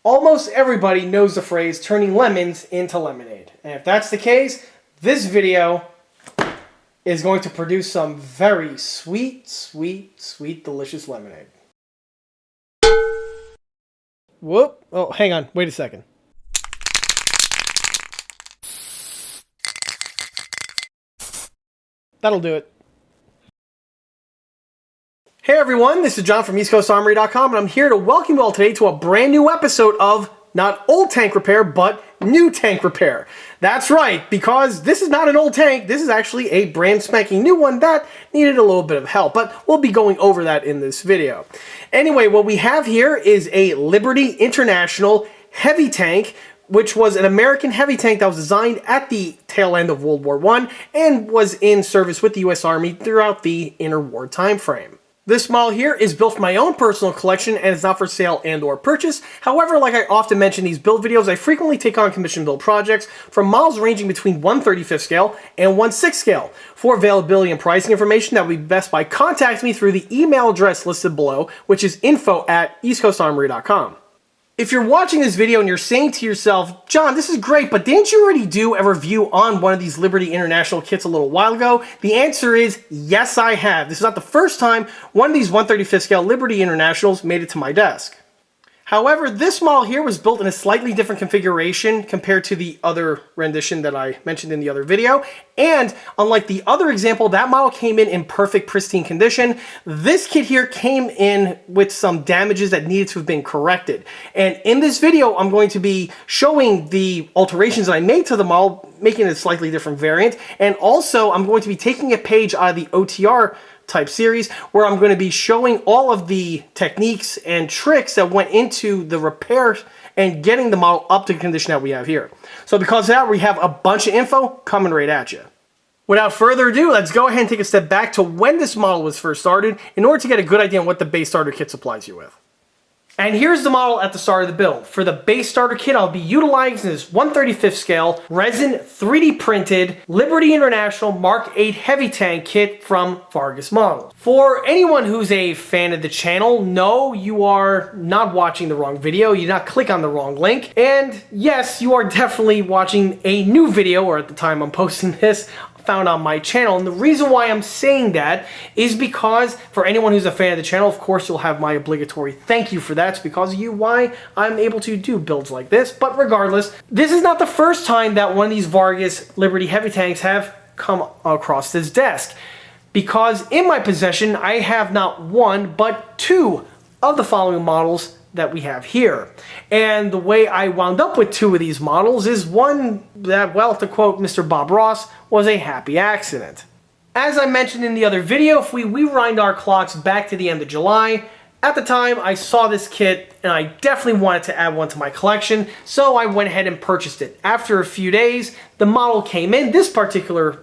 Almost everybody knows the phrase turning lemons into lemonade. And if that's the case, this video is going to produce some very sweet, delicious lemonade. Whoop. Oh, hang on. Wait a second. That'll do it. Hey everyone, this is John from EastCoastArmory.com, and I'm here to welcome you all today to a brand new episode of not old tank repair, but new tank repair. That's right, because this is not an old tank, this is actually a brand spanking new one that needed a little bit of help, but we'll be going over that in this video. Anyway, what we have here is a Liberty International heavy tank, which was an American heavy tank that was designed at the tail end of World War I and was in service with the U.S. Army throughout the interwar time frame. This model here is built for my own personal collection and is not for sale and or purchase. However, like I often mention in these build videos, I frequently take on commission build projects from models ranging between 1/35 scale and 1/6 scale. For availability and pricing information, that would be best by contacting me through the email address listed below, which is info@eastcoastarmory.com. If you're watching this video and you're saying to yourself, John, this is great, but didn't you already do a review on one of these Liberty International kits a little while ago? The answer is yes, I have. This is not the first time one of these 1/35 scale Liberty Internationals made it to my desk. However, this model here was built in a slightly different configuration compared to the other rendition that I mentioned in the other video. And unlike the other example, that model came in perfect, pristine condition. This kit here came in with some damages that needed to have been corrected. And in this video, I'm going to be showing the alterations that I made to the model, making it a slightly different variant. And also, I'm going to be taking a page out of the OTR type series where I'm going to be showing all of the techniques and tricks that went into the repair and getting the model up to the condition that we have here. So because of that, we have a bunch of info coming right at you. Without further ado, let's go ahead and take a step back to when this model was first started in order to get a good idea on what the base starter kit supplies you with. And here's the model at the start of the build. For the base starter kit, I'll be utilizing this 1/35 scale resin 3D printed Liberty International Mark 8 heavy tank kit from Vargas Models. For anyone who's a fan of the channel, no, you are not watching the wrong video. You did not click on the wrong link. And yes, you are definitely watching a new video, or at the time I'm posting this, found on my channel. And the reason why I'm saying that is because for anyone who's a fan of the channel, of course, you'll have my obligatory thank you for that. It's because of you why I'm able to do builds like this. But regardless, this is not the first time that one of these Vargas Liberty heavy tanks have come across this desk. Because in my possession, I have not one, but two of the following models that we have here. And the way I wound up with two of these models is one that, well, to quote Mr. Bob Ross, was a happy accident. As I mentioned in the other video, if we rewind our clocks back to the end of July, at the time I saw this kit and I definitely wanted to add one to my collection, so I went ahead and purchased it. After a few days, the model came in. This particular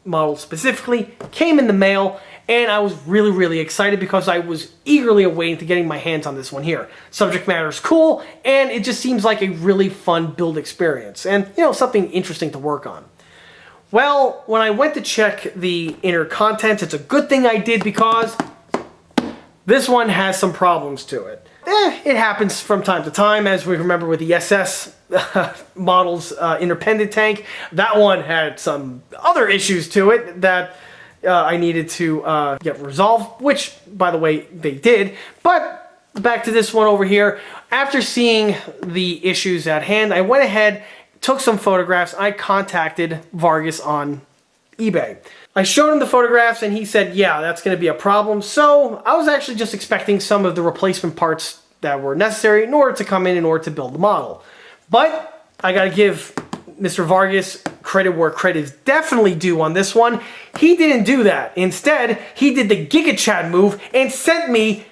model specifically came in the mail, and I was really excited because I was eagerly awaiting to getting my hands on this one here. Subject matter is cool, and it just seems like a really fun build experience, and you know, something interesting to work on. Well, when I went to check the inner contents, it's a good thing I did because this one has some problems to it. It happens from time to time, as we remember with the SS models independent tank. That one had some other issues to it that I needed to get resolved, which, by the way, they did. But back to this one over here. After seeing the issues at hand, I went ahead, took some photographs. I contacted Vargas on eBay. I showed him the photographs and he said, yeah, that's going to be a problem. So I was actually just expecting some of the replacement parts that were necessary in order to come in order to build the model. But I got to give Mr. Vargas credit where credit is definitely due on this one. He didn't do that. Instead, he did the Giga Chad move and sent me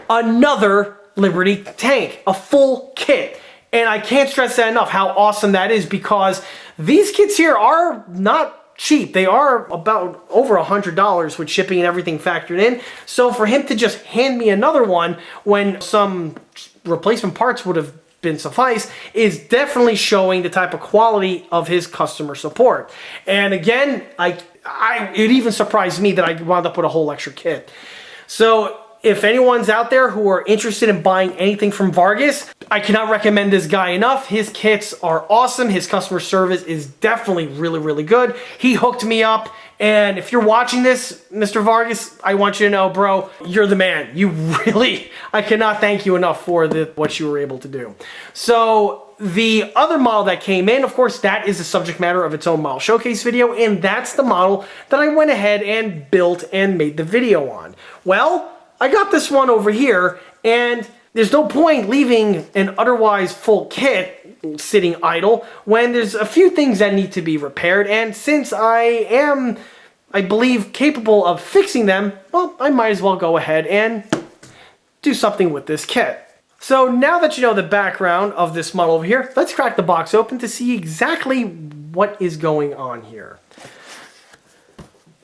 another Liberty tank, a full kit. And I can't stress that enough, how awesome that is, because these kits here are not cheap. They are about over $100 with shipping and everything factored in. So for him to just hand me another one when some replacement parts would have been suffice is definitely showing the type of quality of his customer support. And again, it even surprised me that I wound up with a whole extra kit. So if anyone's out there who are interested in buying anything from Vargas, I cannot recommend this guy enough. His kits are awesome. His customer service is definitely really, really good. He hooked me up. And if you're watching this, Mr. Vargas, I want you to know, bro, you're the man. You really, I cannot thank you enough for what you were able to do. So the other model that came in, of course, that is the subject matter of its own model showcase video. And that's the model that I went ahead and built and made the video on. Well, I got this one over here, and there's no point leaving an otherwise full kit sitting idle when there's a few things that need to be repaired, and since I am, I believe, capable of fixing them, well, I might as well go ahead and do something with this kit. So now that you know the background of this model over here, let's crack the box open to see exactly what is going on here.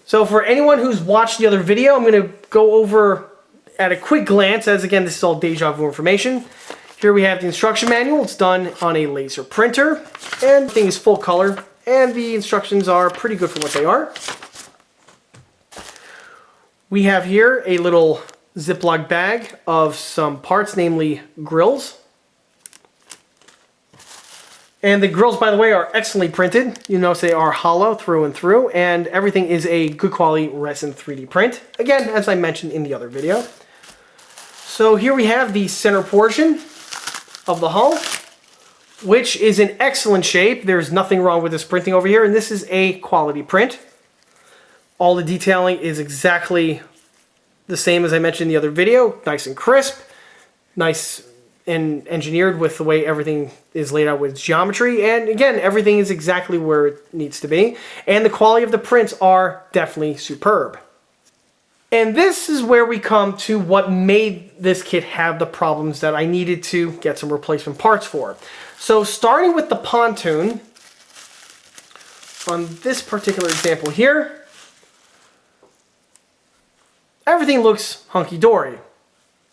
So for anyone who's watched the other video, I'm going to go over at a quick glance, as again, this is all deja vu information. Here we have the instruction manual. It's done on a laser printer, and everything is full color, and the instructions are pretty good for what they are. We have here a little Ziploc bag of some parts, namely grills. And the grills, by the way, are excellently printed. You notice they are hollow through and through, and everything is a good quality resin 3D print. Again, as I mentioned in the other video. So here we have the center portion of the hull, which is in excellent shape. There's nothing wrong with this printing over here, and this is a quality print. All the detailing is exactly the same as I mentioned in the other video. Nice and crisp, nice and engineered with the way everything is laid out with geometry, and again, everything is exactly where it needs to be, and the quality of the prints are definitely superb. And this is where we come to what made this kit have the problems that I needed to get some replacement parts for. So starting with the pontoon, on this particular example here, everything looks hunky-dory.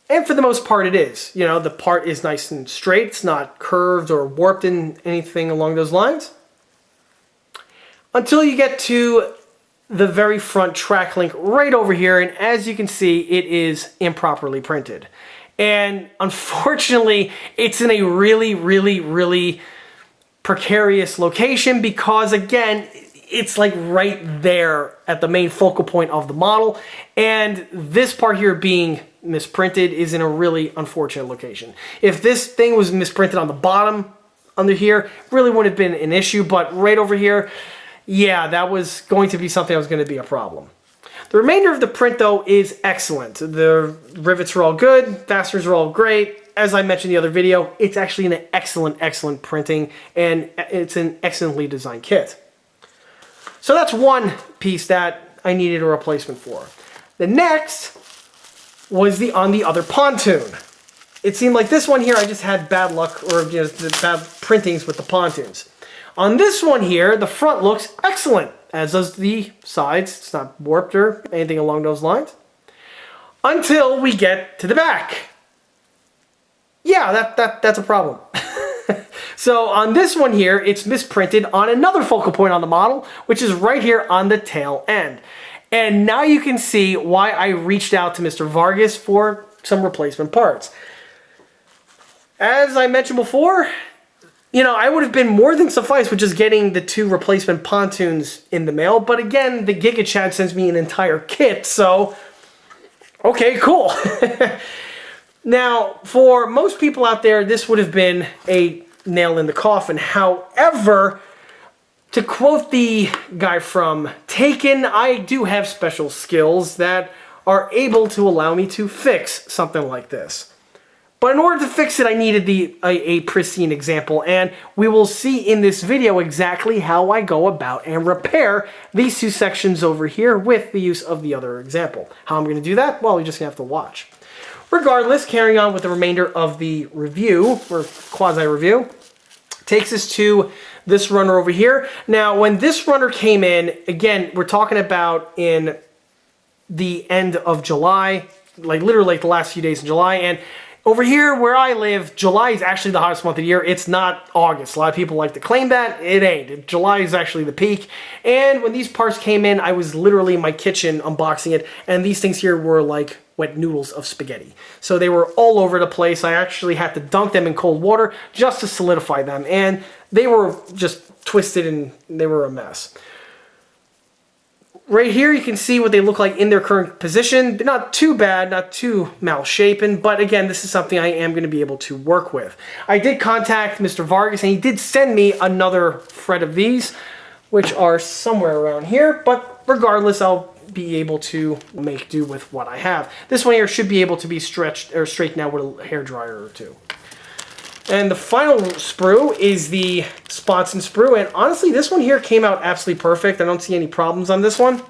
And for the most part it is. You know, the part is nice and straight, it's not curved or warped in anything along those lines. Until you get to the very front track link right over here, and as you can see, it is improperly printed. And unfortunately, it's in a really, really, really precarious location because, again, it's like right there at the main focal point of the model, and this part here being misprinted is in a really unfortunate location. If this thing was misprinted on the bottom under here, really wouldn't have been an issue, but right over here, yeah, that was going to be something that was going to be a problem. The remainder of the print, though, is excellent. The rivets are all good, fasteners are all great. As I mentioned in the other video, it's actually an excellent, excellent printing, and it's an excellently designed kit. So that's one piece that I needed a replacement for. The next was on the other pontoon. It seemed like this one here, I just had bad luck, or the bad printings with the pontoons. On this one here, the front looks excellent, as does the sides. It's not warped or anything along those lines. Until we get to the back. Yeah, that's a problem. So on this one here, it's misprinted on another focal point on the model, which is right here on the tail end. And now you can see why I reached out to Mr. Vargas for some replacement parts. As I mentioned before, you know, I would have been more than suffice with just getting the 2 replacement pontoons in the mail. But again, the Giga Chad sends me an entire kit, so okay, cool. Now, for most people out there, this would have been a nail in the coffin. However, to quote the guy from Taken, I do have special skills that are able to allow me to fix something like this. But in order to fix it, I needed a pristine example, and we will see in this video exactly how I go about and repair these 2 sections over here with the use of the other example. How I'm going to do that? Well, you're just going to have to watch. Regardless, carrying on with the remainder of the review, or quasi-review, takes us to this runner over here. Now, when this runner came in, again, we're talking about in the end of July, like literally like the last few days in July, and over here where I live, July is actually the hottest month of the year. It's not August. A lot of people like to claim that. It ain't. July is actually the peak. And when these parts came in, I was literally in my kitchen unboxing it, and these things here were like, wet noodles of spaghetti. So they were all over the place. I actually had to dunk them in cold water just to solidify them, and they were just twisted and they were a mess. Right here you can see what they look like in their current position. They're not too bad, not too malshapen, but again, this is something I am going to be able to work with. I did contact Mr. Vargas, and he did send me another thread of these, which are somewhere around here, but regardless, I'll be able to make do with what I have. This one here should be able to be stretched or straightened out with a hairdryer or two. And the final sprue is the Sponson sprue, and honestly, this one here came out absolutely perfect. I don't see any problems on this one.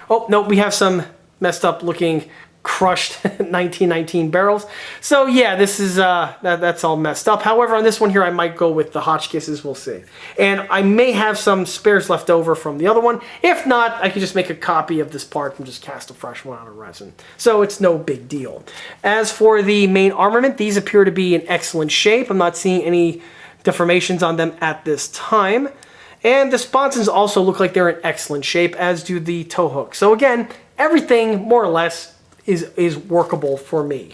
Oh, no, we have some messed up looking crushed 1919 barrels. So yeah, this is that's all messed up. However, on this one here, I might go with the Hotchkisses. We'll see. And I may have some spares left over from the other one. If not, I could just make a copy of this part and just cast a fresh one out of resin. So it's no big deal. As for the main armament, these appear to be in excellent shape. I'm not seeing any deformations on them at this time. And the sponsons also look like they're in excellent shape, as do the tow hooks. So again, everything more or less is workable for me.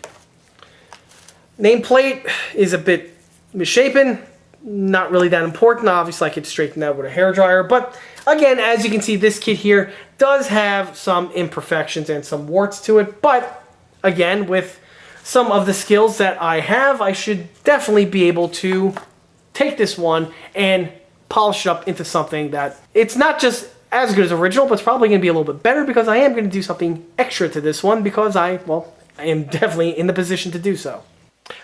Nameplate is a bit misshapen, not really that important. Obviously I could straighten that with a hairdryer, but again, as you can see, this kit here does have some imperfections and some warts to it, but again, with some of the skills that I have, I should definitely be able to take this one and polish it up into something that it's not just as good as original, but it's probably going to be a little bit better, because I am going to do something extra to this one, because I am definitely in the position to do so.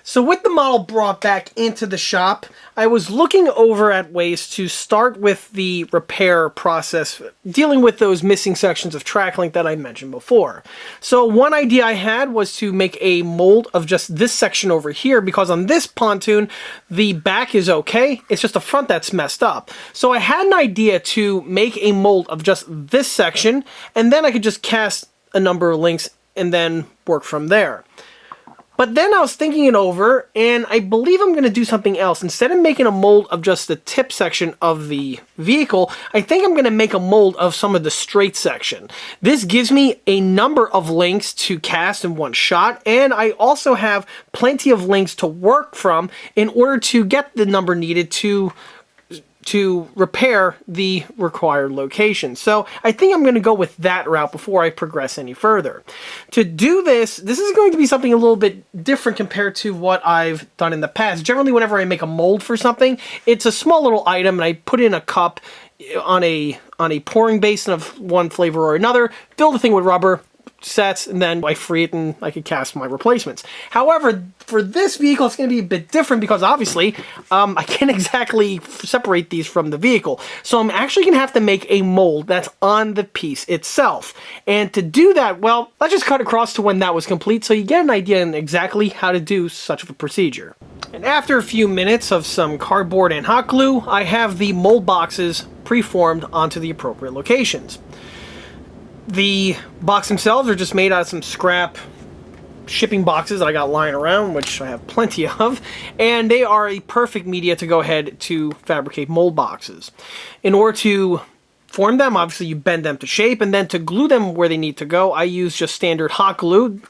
So with the model brought back into the shop, I was looking over at ways to start with the repair process, dealing with those missing sections of track link that I mentioned before. So one idea I had was to make a mold of just this section over here, because on this pontoon, the back is okay, it's just the front that's messed up. So I had an idea to make a mold of just this section, and then I could just cast a number of links and then work from there. But then I was thinking it over, and I believe I'm going to do something else. Instead of making a mold of just the tip section of the vehicle, I think I'm going to make a mold of some of the straight section. This gives me a number of links to cast in one shot, and I also have plenty of links to work from in order to get the number needed to repair the required location. So I think I'm going to go with that route before I progress any further. To do this is going to be something a little bit different compared to what I've done in the past. Generally, whenever I make a mold for something, it's a small little item, and I put in a cup on a pouring basin of one flavor or another, fill the thing with rubber, sets, and then I free it and I could cast my replacements. However, for this vehicle, it's going to be a bit different, because obviously I can't exactly separate these from the vehicle. So I'm actually going to have to make a mold that's on the piece itself. And to do that, well, let's just cut across to when that was complete so you get an idea on exactly how to do such a procedure. And after a few minutes of some cardboard and hot glue, I have the mold boxes preformed onto the appropriate locations. The box themselves are just made out of some scrap shipping boxes that I got lying around, which I have plenty of, and they are a perfect media to go ahead to fabricate mold boxes. In order to form them, obviously you bend them to shape, and then to glue them where they need to go, I use just standard hot glue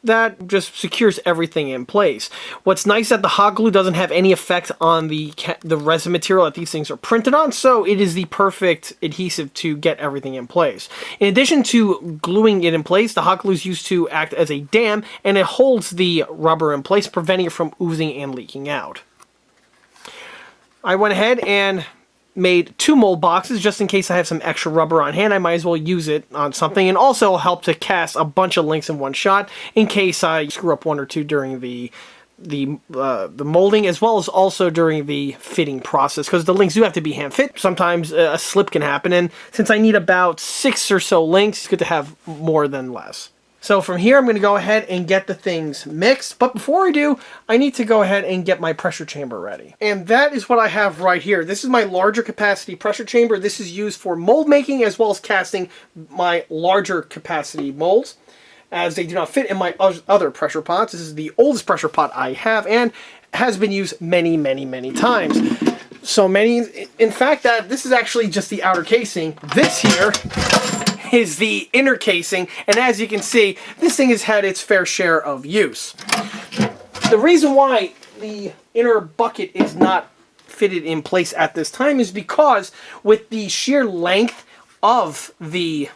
that just secures everything in place. What's nice is that the hot glue doesn't have any effect on the resin material that these things are printed on, so it is the perfect adhesive to get everything in place. In addition to gluing it in place, the hot glue is used to act as a dam, and it holds the rubber in place, preventing it from oozing and leaking out. I went ahead and made 2 mold boxes just in case I have some extra rubber on hand. I might as well use it on something, and also help to cast a bunch of links in one shot in case I screw up 1 or 2 during the molding, as well as also during the fitting process, because the links do have to be hand fit. Sometimes a slip can happen, and since I need about 6 or so links, it's good to have more than less. So from here, I'm going to go ahead and get the things mixed. But before I do, I need to go ahead and get my pressure chamber ready. And that is what I have right here. This is my larger capacity pressure chamber. This is used for mold making as well as casting my larger capacity molds, as they do not fit in my other pressure pots. This is the oldest pressure pot I have and has been used many, many, many times. So many, in fact, that this is actually just the outer casing. This here is the inner casing, and as you can see, this thing has had its fair share of use. The reason why the inner bucket is not fitted in place at this time is because with the sheer length of the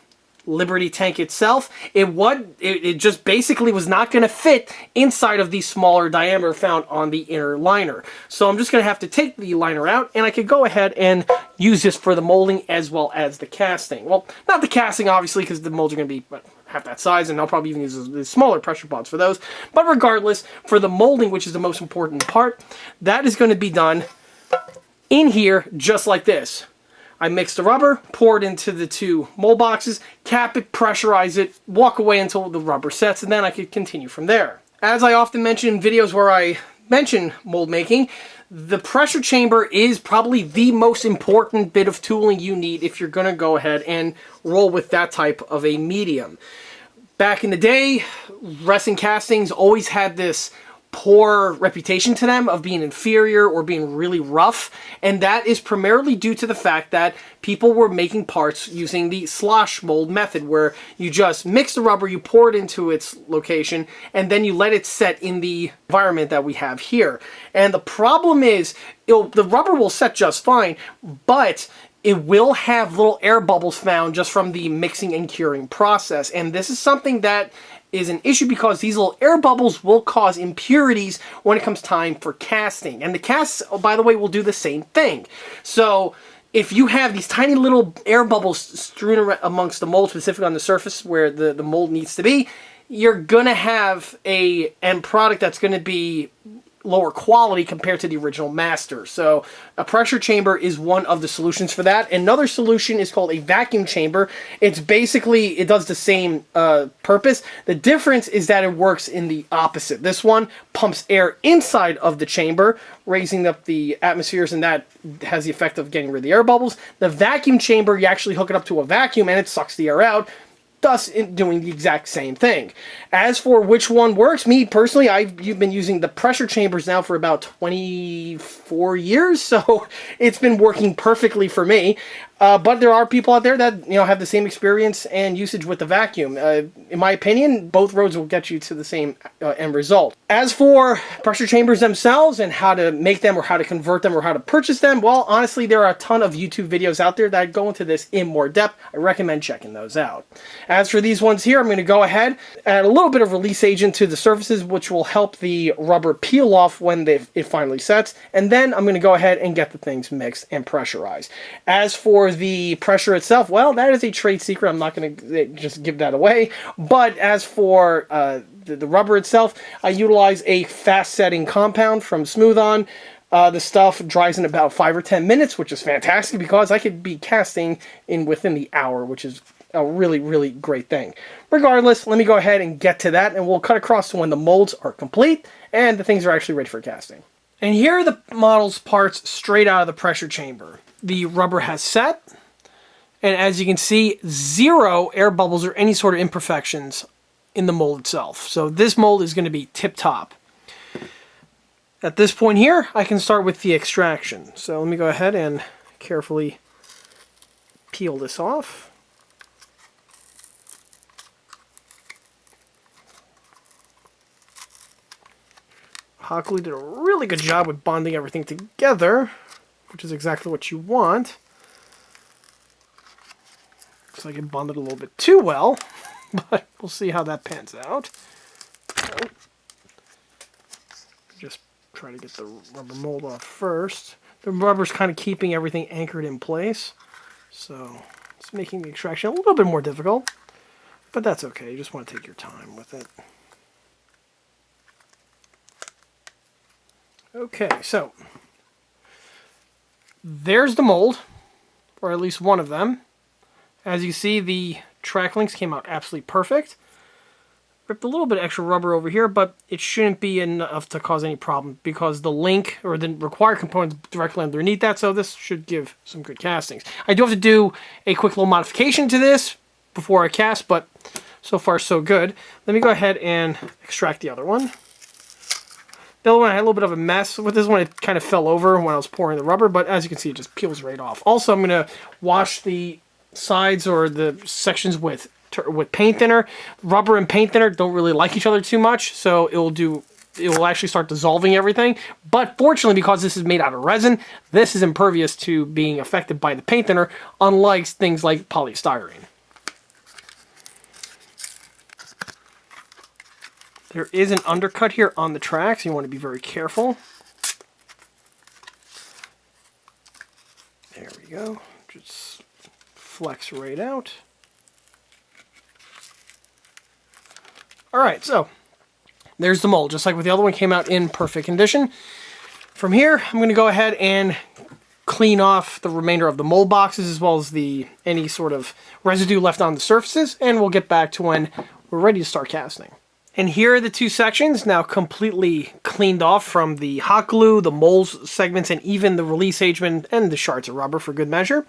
Liberty tank itself, it just basically was not going to fit inside of the smaller diameter found on the inner liner. So I'm just going to have to take the liner out, and I could go ahead and use this for the molding as well as the casting. Well, not the casting, obviously, because the molds are going to be half that size, and I'll probably even use the smaller pressure pods for those. But regardless, for the molding, which is the most important part, that is going to be done in here just like this. I mix the rubber, pour it into the 2 mold boxes, cap it, pressurize it, walk away until the rubber sets, and then I could continue from there. As I often mention in videos where I mention mold making, the pressure chamber is probably the most important bit of tooling you need if you're going to go ahead and roll with that type of a medium. Back in the day, resin castings always had this poor reputation to them of being inferior or being really rough, and that is primarily due to the fact that people were making parts using the slosh mold method, where you just mix the rubber, you pour it into its location, and then you let it set in the environment that we have here. And the problem is, the rubber will set just fine, but it will have little air bubbles found just from the mixing and curing process, and this is something that is an issue because these little air bubbles will cause impurities when it comes time for casting. And the casts, oh, by the way, will do the same thing. So if you have these tiny little air bubbles strewn amongst the mold, specifically on the surface where the mold needs to be, you're going to have a end product that's going to be lower quality compared to the original master. So a pressure chamber is one of the solutions for that. Another solution is called a vacuum chamber. It's basically, it does the same purpose. The difference is that it works in the opposite. This one pumps air inside of the chamber, raising up the atmospheres, and that has the effect of getting rid of the air bubbles. The vacuum chamber, you actually hook it up to a vacuum and it sucks the air out, thus doing the exact same thing. As for which one works, me personally, you've been using the pressure chambers now for about 24 years, so it's been working perfectly for me. But there are people out there that have the same experience and usage with the vacuum. In my opinion, both roads will get you to the same end result. As for pressure chambers themselves and how to make them or how to convert them or how to purchase them, well, honestly, there are a ton of YouTube videos out there that go into this in more depth. I recommend checking those out. As for these ones here, I'm going to go ahead, add a little bit of release agent to the surfaces, which will help the rubber peel off when it finally sets. And then I'm going to go ahead and get the things mixed and pressurized. As for the pressure itself, well, that is a trade secret. I'm not going to just give that away. But as for the rubber itself, I utilize a fast-setting compound from Smooth On. The stuff dries in about 5 or 10 minutes, which is fantastic because I could be casting within the hour, which is a really, really great thing. Regardless, let me go ahead and get to that, and we'll cut across to when the molds are complete and the things are actually ready for casting. And here are the model's parts straight out of the pressure chamber. The rubber has set, and as you can see, 0 air bubbles or any sort of imperfections in the mold itself. So this mold is going to be tip-top. At this point here, I can start with the extraction. So let me go ahead and carefully peel this off. Hot glue did a really good job with bonding everything together, which is exactly what you want. Looks like it bonded a little bit too well, but we'll see how that pans out. Just try to get the rubber mold off first. The rubber's kind of keeping everything anchored in place, so it's making the extraction a little bit more difficult, but that's okay. You just want to take your time with it. Okay, so there's the mold, or at least one of them. As you see, the track links came out absolutely perfect. Ripped a little bit of extra rubber over here, but it shouldn't be enough to cause any problem because the link or the required components directly underneath that, so this should give some good castings. I do have to do a quick little modification to this before I cast, but so far so good. Let me go ahead and extract the other one. The other one I had a little bit of a mess with this one. It kind of fell over when I was pouring the rubber, but as you can see, it just peels right off. Also, I'm going to wash the sides or the sections with paint thinner. Rubber and paint thinner don't really like each other too much, so it will actually start dissolving everything. But fortunately, because this is made out of resin, this is impervious to being affected by the paint thinner, unlike things like polystyrene. There is an undercut here on the track, so you want to be very careful. There we go. Just flex right out. Alright, so there's the mold. Just like with the other one, came out in perfect condition. From here, I'm going to go ahead and clean off the remainder of the mold boxes as well as any sort of residue left on the surfaces, and we'll get back to when we're ready to start casting. And here are the two sections now completely cleaned off from the hot glue, the mold segments, and even the release agent and the shards of rubber for good measure.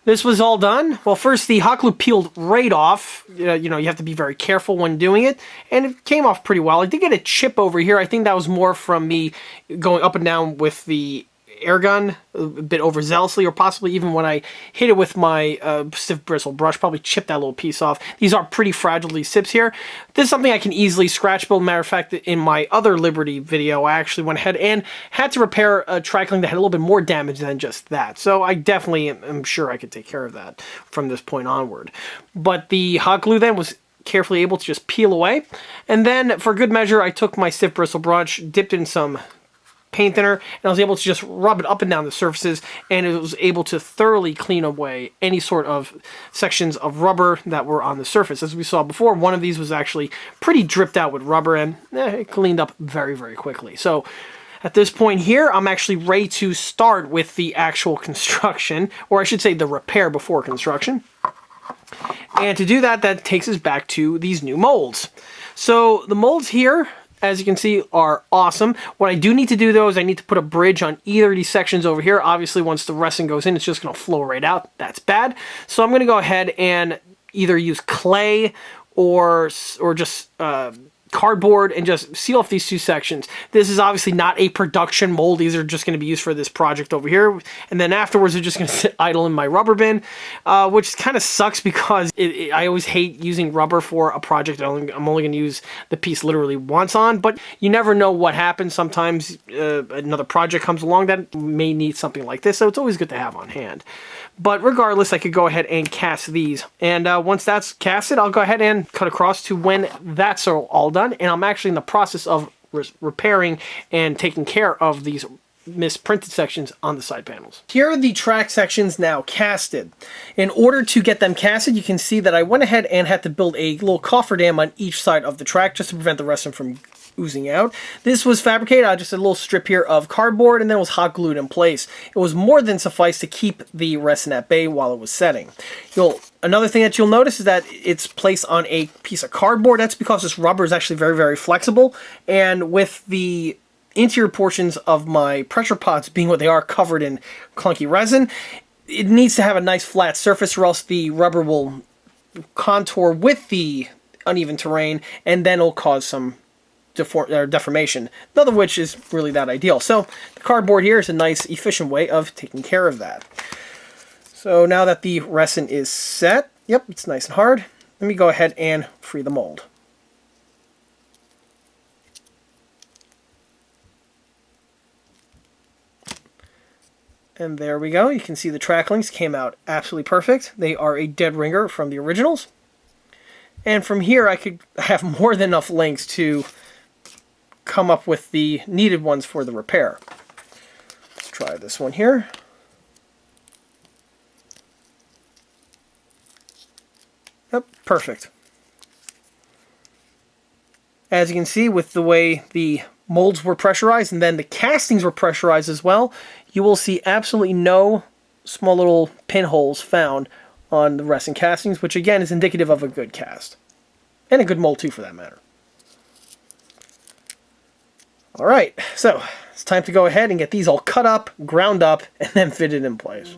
This was all done. Well, first the hot glue peeled right off. You know, you have to be very careful when doing it, and it came off pretty well. I did get a chip over here. I think that was more from me going up and down with the air gun a bit overzealously, or possibly even when I hit it with my stiff bristle brush, probably chipped that little piece off. These are pretty fragile, these tips here. This is something I can easily scratch build. Matter of fact, in my other Liberty video, I actually went ahead and had to repair a trackling that had a little bit more damage than just that. So I definitely am sure I could take care of that from this point onward. But the hot glue then was carefully able to just peel away. And then for good measure, I took my stiff bristle brush, dipped in some paint thinner, and I was able to just rub it up and down the surfaces, and it was able to thoroughly clean away any sort of sections of rubber that were on the surface. As we saw before, one of these was actually pretty dripped out with rubber, and it cleaned up very, very quickly. So at this point here, I'm actually ready to start with the actual construction, or I should say the repair before construction. And to do that, that takes us back to these new molds. So the molds here, as you can see, are awesome. What I do need to do, though, is I need to put a bridge on either of these sections over here. Obviously, once the resin goes in, it's just going to flow right out. That's bad. So I'm going to go ahead and either use clay or just cardboard and just seal off these two sections. This is obviously not a production mold. These are just going to be used for this project over here. And then afterwards, they're just going to sit idle in my rubber bin, which kind of sucks because I always hate using rubber for a project. I'm only going to use the piece literally once on, but you never know what happens. Sometimes another project comes along that may need something like this, so it's always good to have on hand. But regardless, I could go ahead and cast these. And once that's casted, I'll go ahead and cut across to when that's all done. And I'm actually in the process of repairing and taking care of these misprinted sections on the side panels. Here are the track sections now casted. In order to get them casted, you can see that I went ahead and had to build a little cofferdam on each side of the track just to prevent the resin from oozing out. This was fabricated out of just a little strip here of cardboard, and then was hot glued in place. It was more than suffice to keep the resin at bay while it was setting. Another thing that you'll notice is that it's placed on a piece of cardboard. That's because this rubber is actually very, very flexible, and with the interior portions of my pressure pots being what they are, covered in clunky resin, it needs to have a nice flat surface, or else the rubber will contour with the uneven terrain, and then it'll cause some deformation, none of which is really that ideal. So the cardboard here is a nice, efficient way of taking care of that. So now that the resin is set, yep, it's nice and hard, let me go ahead and free the mold. And there we go. You can see the track links came out absolutely perfect. They are a dead ringer from the originals. And from here, I could have more than enough links to come up with the needed ones for the repair. Let's try this one here. Yep, perfect. As you can see, with the way the molds were pressurized and then the castings were pressurized as well, you will see absolutely no small little pinholes found on the resin castings, which again is indicative of a good cast. And a good mold too, for that matter. Alright, so it's time to go ahead and get these all cut up, ground up, and then fitted in place.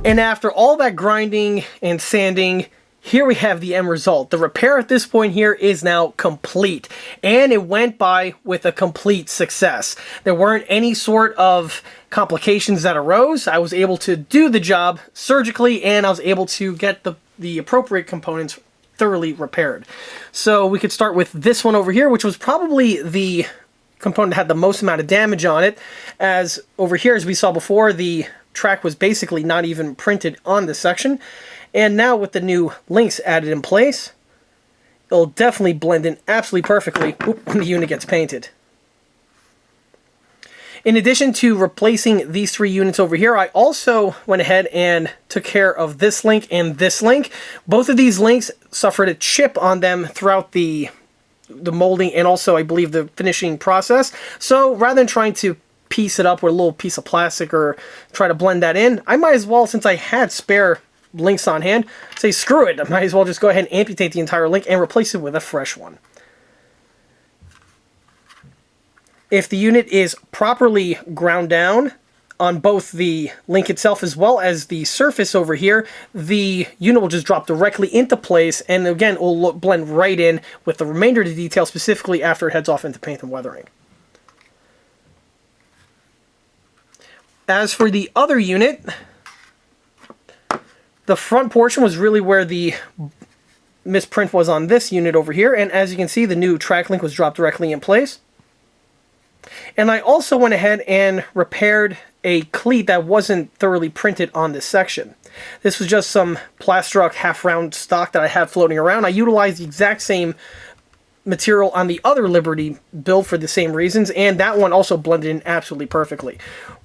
And after all that grinding and sanding, here we have the end result. The repair at this point here is now complete, and it went by with a complete success. There weren't any sort of complications that arose. I was able to do the job surgically, and I was able to get the appropriate components thoroughly repaired. So we could start with this one over here, which was probably the component that had the most amount of damage on it, as over here, as we saw before, the track was basically not even printed on this section. And now with the new links added in place, it'll definitely blend in absolutely perfectly when the unit gets painted. In addition to replacing these 3 units over here, I also went ahead and took care of this link and this link. Both of these links suffered a chip on them throughout the molding and also, I believe, the finishing process. So rather than trying to piece it up with a little piece of plastic or try to blend that in, I might as well, since I had spare links on hand, say screw it, I might as well just go ahead and amputate the entire link and replace it with a fresh one. If the unit is properly ground down on both the link itself as well as the surface over here, the unit will just drop directly into place, and again it will blend right in with the remainder of the detail, specifically after it heads off into paint and weathering. As for the other unit, the front portion was really where the misprint was on this unit over here, and as you can see, the new track link was dropped directly in place. And I also went ahead and repaired a cleat that wasn't thoroughly printed on this section. This was just some Plastruck half-round stock that I had floating around. I utilized the exact same material on the other Liberty build for the same reasons, and that one also blended in absolutely perfectly.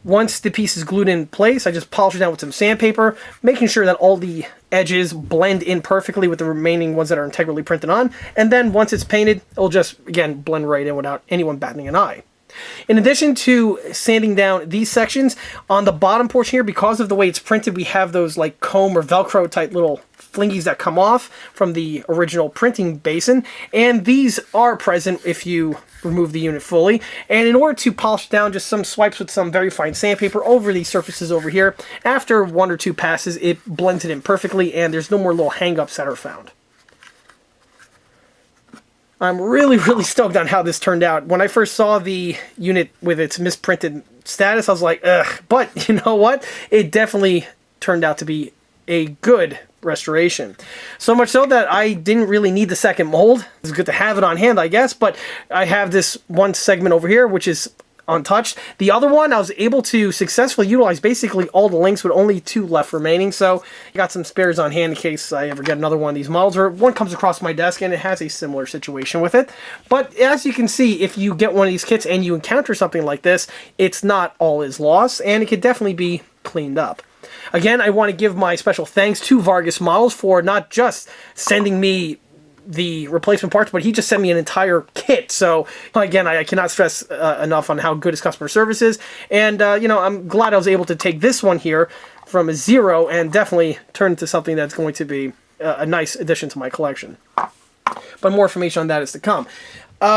Once the piece is glued in place, I just polish it down with some sandpaper, making sure that all the edges blend in perfectly with the remaining ones that are integrally printed on, and then once it's painted, it'll just, again, blend right in without anyone batting an eye. In addition to sanding down these sections, on the bottom portion here, because of the way it's printed, we have those like comb or Velcro type little flingies that come off from the original printing basin, and these are present if you remove the unit fully. And in order to polish down, just some swipes with some very fine sandpaper over these surfaces over here, after 1 or 2 passes, it blends it in perfectly, and there's no more little hang-ups that are found. I'm really stoked on how this turned out. When I first saw the unit with its misprinted status, I was like, ugh. But you know what? It definitely turned out to be a good restoration. So much so that I didn't really need the second mold. It's good to have it on hand, I guess, but I have this one segment over here, which is untouched. The other one, I was able to successfully utilize basically all the links with only 2 left remaining, so I got some spares on hand in case I ever get another one of these models, or one comes across my desk and it has a similar situation with it. But as you can see, if you get one of these kits and you encounter something like this, it's not all is lost, and it could definitely be cleaned up. Again, I want to give my special thanks to Vargas Models for not just sending me the replacement parts, but he just sent me an entire kit. So again, I cannot stress enough on how good his customer service is, and you know, I'm glad I was able to take this one here from a 0 and definitely turn it into something that's going to be a nice addition to my collection. But more information on that is to come.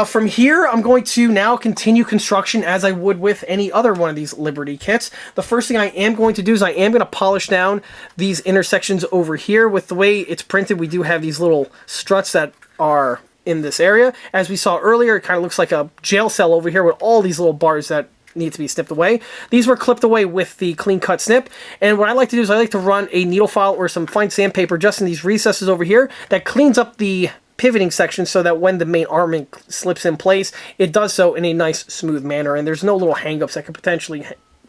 From here, I'm going to now continue construction as I would with any other one of these Liberty kits. The first thing I am going to do is I am going to polish down these intersections over here. With the way it's printed, we do have these little struts that are in this area. As we saw earlier, it kind of looks like a jail cell over here with all these little bars that need to be snipped away. These were clipped away with the clean cut snip, and what I like to do is I like to run a needle file or some fine sandpaper just in these recesses over here that cleans up the pivoting section so that when the main arming slips in place, it does so in a nice smooth manner, and there's no little hang-ups that could potentially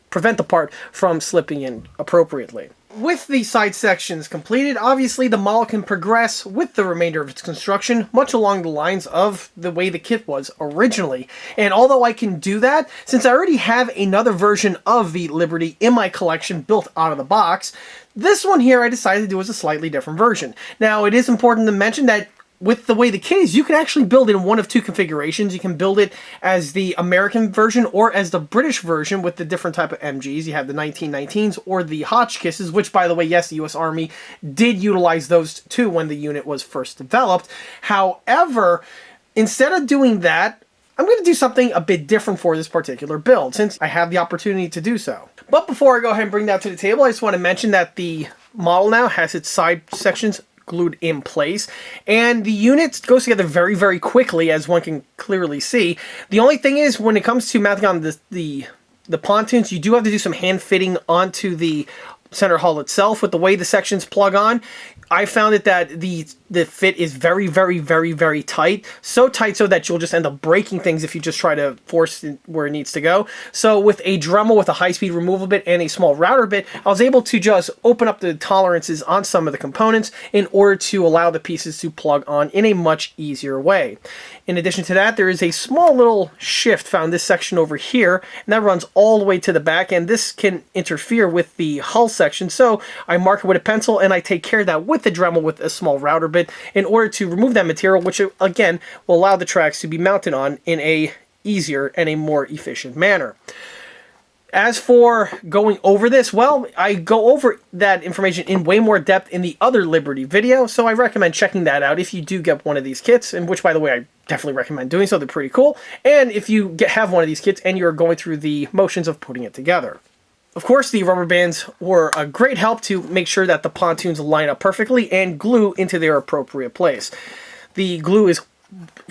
prevent the part from slipping in appropriately. With the side sections completed, obviously the model can progress with the remainder of its construction, much along the lines of the way the kit was originally. And although I can do that, since I already have another version of the Liberty in my collection built out of the box, this one here I decided to do as a slightly different version. Now, it is important to mention that with the way the kit is, you can actually build it in one of 2 configurations. You can build it as the American version or as the British version with the different type of MGs. You have the 1919s or the Hotchkisses, which, by the way, yes, the US Army did utilize those too when the unit was first developed. However, instead of doing that, I'm going to do something a bit different for this particular build, since I have the opportunity to do so. But before I go ahead and bring that to the table, I just want to mention that the model now has its side sections glued in place, and the unit goes together very, very quickly, as one can clearly see. The only thing is, when it comes to mounting on the pontoons, you do have to do some hand fitting onto the center hull itself. With the way the sections plug on, I found it that the fit is very, very, very, very tight. So tight so that you'll just end up breaking things if you just try to force it where it needs to go. So with a Dremel with a high-speed removal bit and a small router bit, I was able to just open up the tolerances on some of the components in order to allow the pieces to plug on in a much easier way. In addition to that, there is a small little shift found in this section over here, and that runs all the way to the back, and this can interfere with the hull section. So I mark it with a pencil, and I take care of that with the Dremel with a small router bit in order to remove that material, which again will allow the tracks to be mounted on in a easier and a more efficient manner. As for going over this, well, I go over that information in way more depth in the Other Liberty video, so I recommend checking that out if you do get one of these kits, and which, by the way, I definitely recommend doing so. They're pretty cool. And if you have one of these kits and you're going through the motions of putting it together. Of course, the rubber bands were a great help to make sure that the pontoons line up perfectly and glue into their appropriate place. The glue is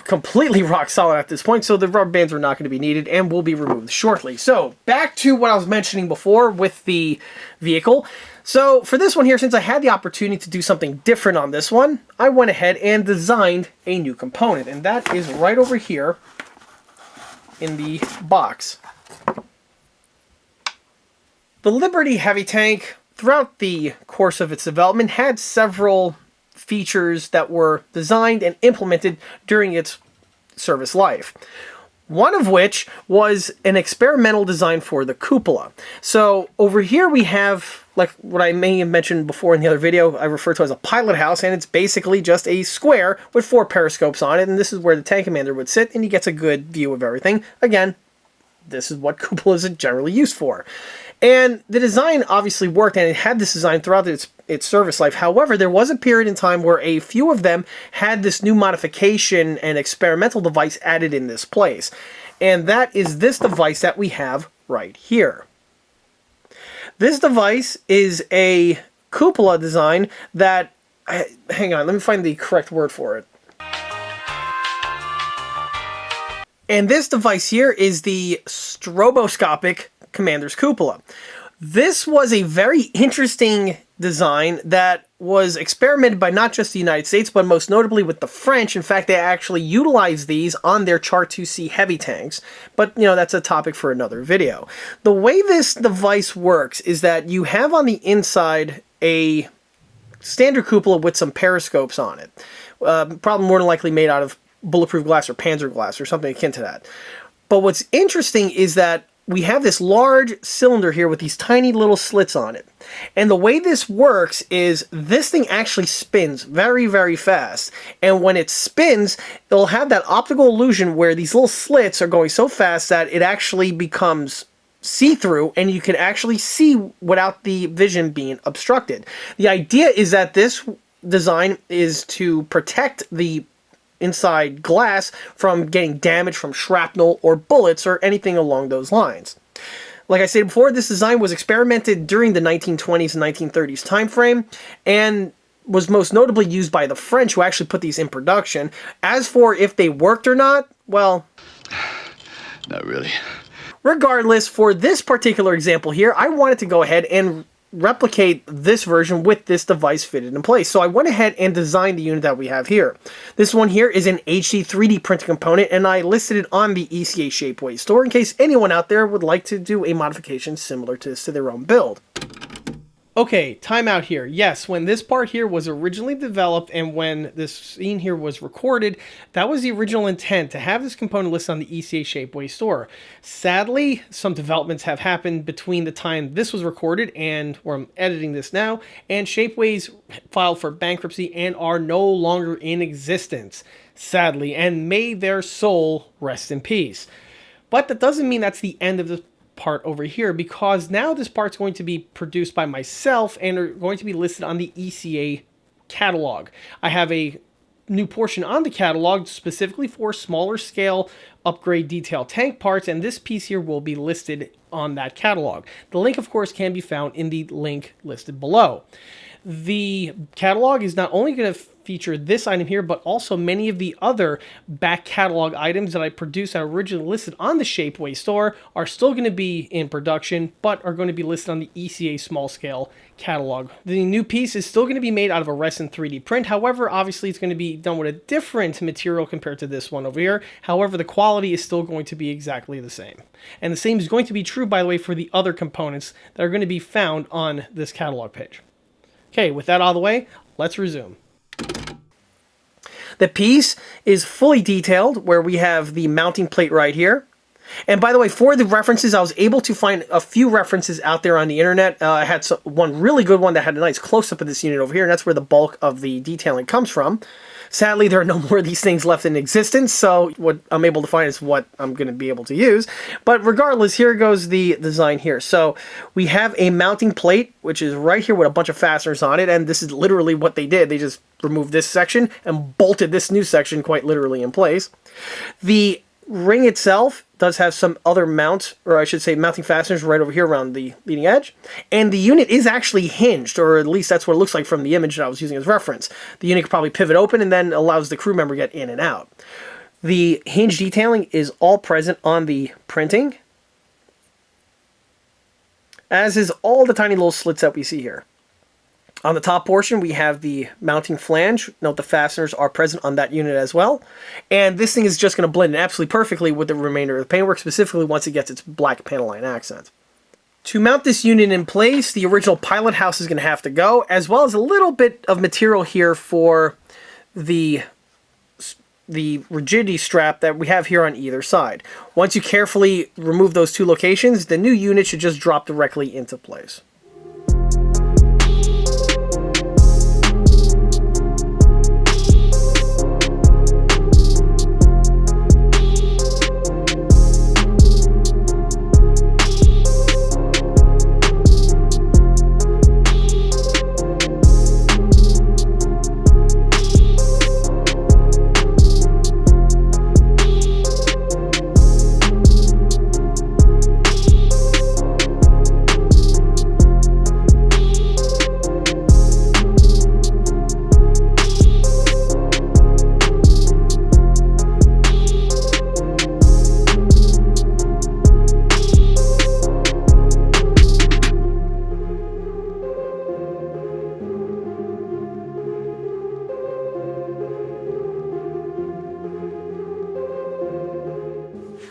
completely rock solid at this point, so the rubber bands are not going to be needed and will be removed shortly. So back to what I was mentioning before with the vehicle. So for this one here, since I had the opportunity to do something different on this one, I went ahead and designed a new component, and that is right over here in the box. The Liberty heavy tank, throughout the course of its development, had several features that were designed and implemented during its service life. One of which was an experimental design for the cupola. So over here we have, like what I may have mentioned before in the other video, I refer to as a pilot house, and it's basically just a square with 4 periscopes on it, and this is where the tank commander would sit, and he gets a good view of everything. Again, this is what cupolas are generally used for. And the design obviously worked, and it had this design throughout its service life. However, there was a period in time where a few of them had this new modification and experimental device added in this place. And that is this device that we have right here. This device is a cupola design that... Hang on, let me find the correct word for it. And this device here is the stroboscopic Commander's cupola. This was a very interesting design that was experimented by not just the United States, but most notably with the French. In fact, they actually utilized these on their Char 2C heavy tanks. But, you know, that's a topic for another video. The way this device works is that you have on the inside a standard cupola with some periscopes on it. Probably more than likely made out of bulletproof glass or panzer glass or something akin to that. But what's interesting is that we have this large cylinder here with these tiny little slits on it. And the way this works is this thing actually spins very, very fast. And when it spins, it'll have that optical illusion where these little slits are going so fast that it actually becomes see-through, and you can actually see without the vision being obstructed. The idea is that this design is to protect the inside glass from getting damaged from shrapnel or bullets or anything along those lines. Like I said before, this design was experimented during the 1920s and 1930s time frame and was most notably used by the French, who actually put these in production. As for if they worked or not, well, not really. Regardless, for this particular example here, I wanted to go ahead and replicate this version with this device fitted in place. So I went ahead and designed the unit that we have here. This one here is an HD 3D printed component, and I listed it on the ECA Shapeways store in case anyone out there would like to do a modification similar to this to their own build. Okay, time out here. Yes, when this part here was originally developed and when this scene here was recorded, that was the original intent, to have this component listed on the ECA Shapeways store. Sadly, some developments have happened between the time this was recorded and where I'm editing this now, and Shapeways filed for bankruptcy and are no longer in existence, sadly, and may their soul rest in peace. But that doesn't mean that's the end of the part over here, because now this part's going to be produced by myself and are going to be listed on the ECA catalog. I have a new portion on the catalog specifically for smaller scale upgrade detail tank parts, and this piece here will be listed on that catalog. The link, of course, can be found in the link listed below. The catalog is not only going to feature this item here, but also many of the other back catalog items that I produced that are originally listed on the Shapeways store are still going to be in production, but are going to be listed on the ECA small scale catalog. The new piece is still going to be made out of a resin 3D print. However, obviously it's going to be done with a different material compared to this one over here. However, the quality is still going to be exactly the same. And the same is going to be true, by the way, for the other components that are going to be found on this catalog page. Okay, with that out of the way, let's resume. The piece is fully detailed, where we have the mounting plate right here. And by the way, for the references, I was able to find a few references out there on the internet. I had one really good one that had a nice close-up of this unit over here, and that's where the bulk of the detailing comes from. Sadly, there are no more of these things left in existence, so what I'm able to find is what I'm going to be able to use. But regardless, here goes the design here. So we have a mounting plate, which is right here with a bunch of fasteners on it, and this is literally what they did. They just removed this section and bolted this new section quite literally in place. The ring itself does have some other mounts, or I should say mounting fasteners right over here around the leading edge. And the unit is actually hinged, or at least that's what it looks like from the image that I was using as reference. The unit can probably pivot open and then allows the crew member to get in and out. The hinge detailing is all present on the printing, as is all the tiny little slits that we see here. On the top portion, we have the mounting flange. Note the fasteners are present on that unit as well. And this thing is just going to blend in absolutely perfectly with the remainder of the paintwork, specifically once it gets its black panel line accent. To mount this unit in place, the original pilot house is going to have to go, as well as a little bit of material here for the rigidity strap that we have here on either side. Once you carefully remove those two locations, the new unit should just drop directly into place.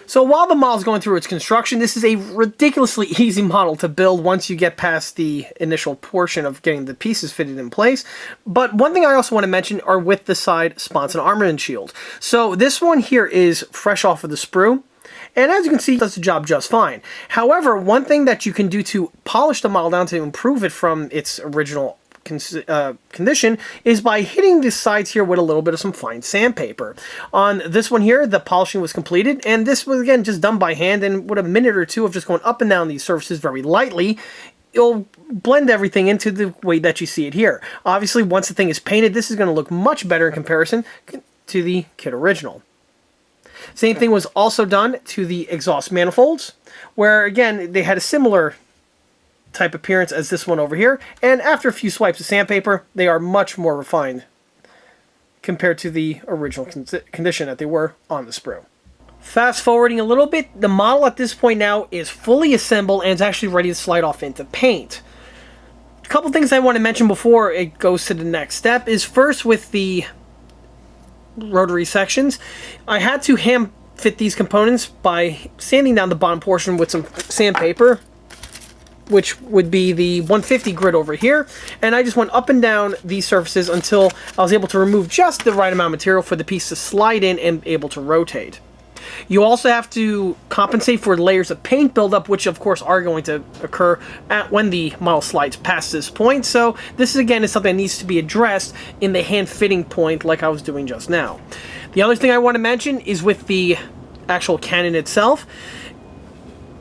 So while the model is going through its construction, this is a ridiculously easy model to build once you get past the initial portion of getting the pieces fitted in place. But one thing I also want to mention are with the side sponson armament shield. So this one here is fresh off of the sprue, and as you can see, it does the job just fine. However, one thing that you can do to polish the model down to improve it from its original condition is by hitting the sides here with a little bit of some fine sandpaper. On this one here, the polishing was completed, and this was again just done by hand, and with a minute or two of just going up and down these surfaces very lightly, it'll blend everything into the way that you see it here. Obviously, once the thing is painted, this is going to look much better in comparison to the kit original. Same thing was also done to the exhaust manifolds, where again they had a similar type appearance as this one over here, and after a few swipes of sandpaper, they are much more refined compared to the original condition that they were on the sprue. Fast forwarding a little bit, the model at this point now is fully assembled and is actually ready to slide off into paint. A couple things I want to mention before it goes to the next step is first with the rotary sections. I had to hand fit these components by sanding down the bottom portion with some sandpaper, which would be the 150 grit over here, and I just went up and down these surfaces until I was able to remove just the right amount of material for the piece to slide in and able to rotate. You also have to compensate for layers of paint buildup, which of course are going to occur when the model slides past this point, so this again is something that needs to be addressed in the hand fitting point like I was doing just now. The other thing I want to mention is with the actual cannon itself.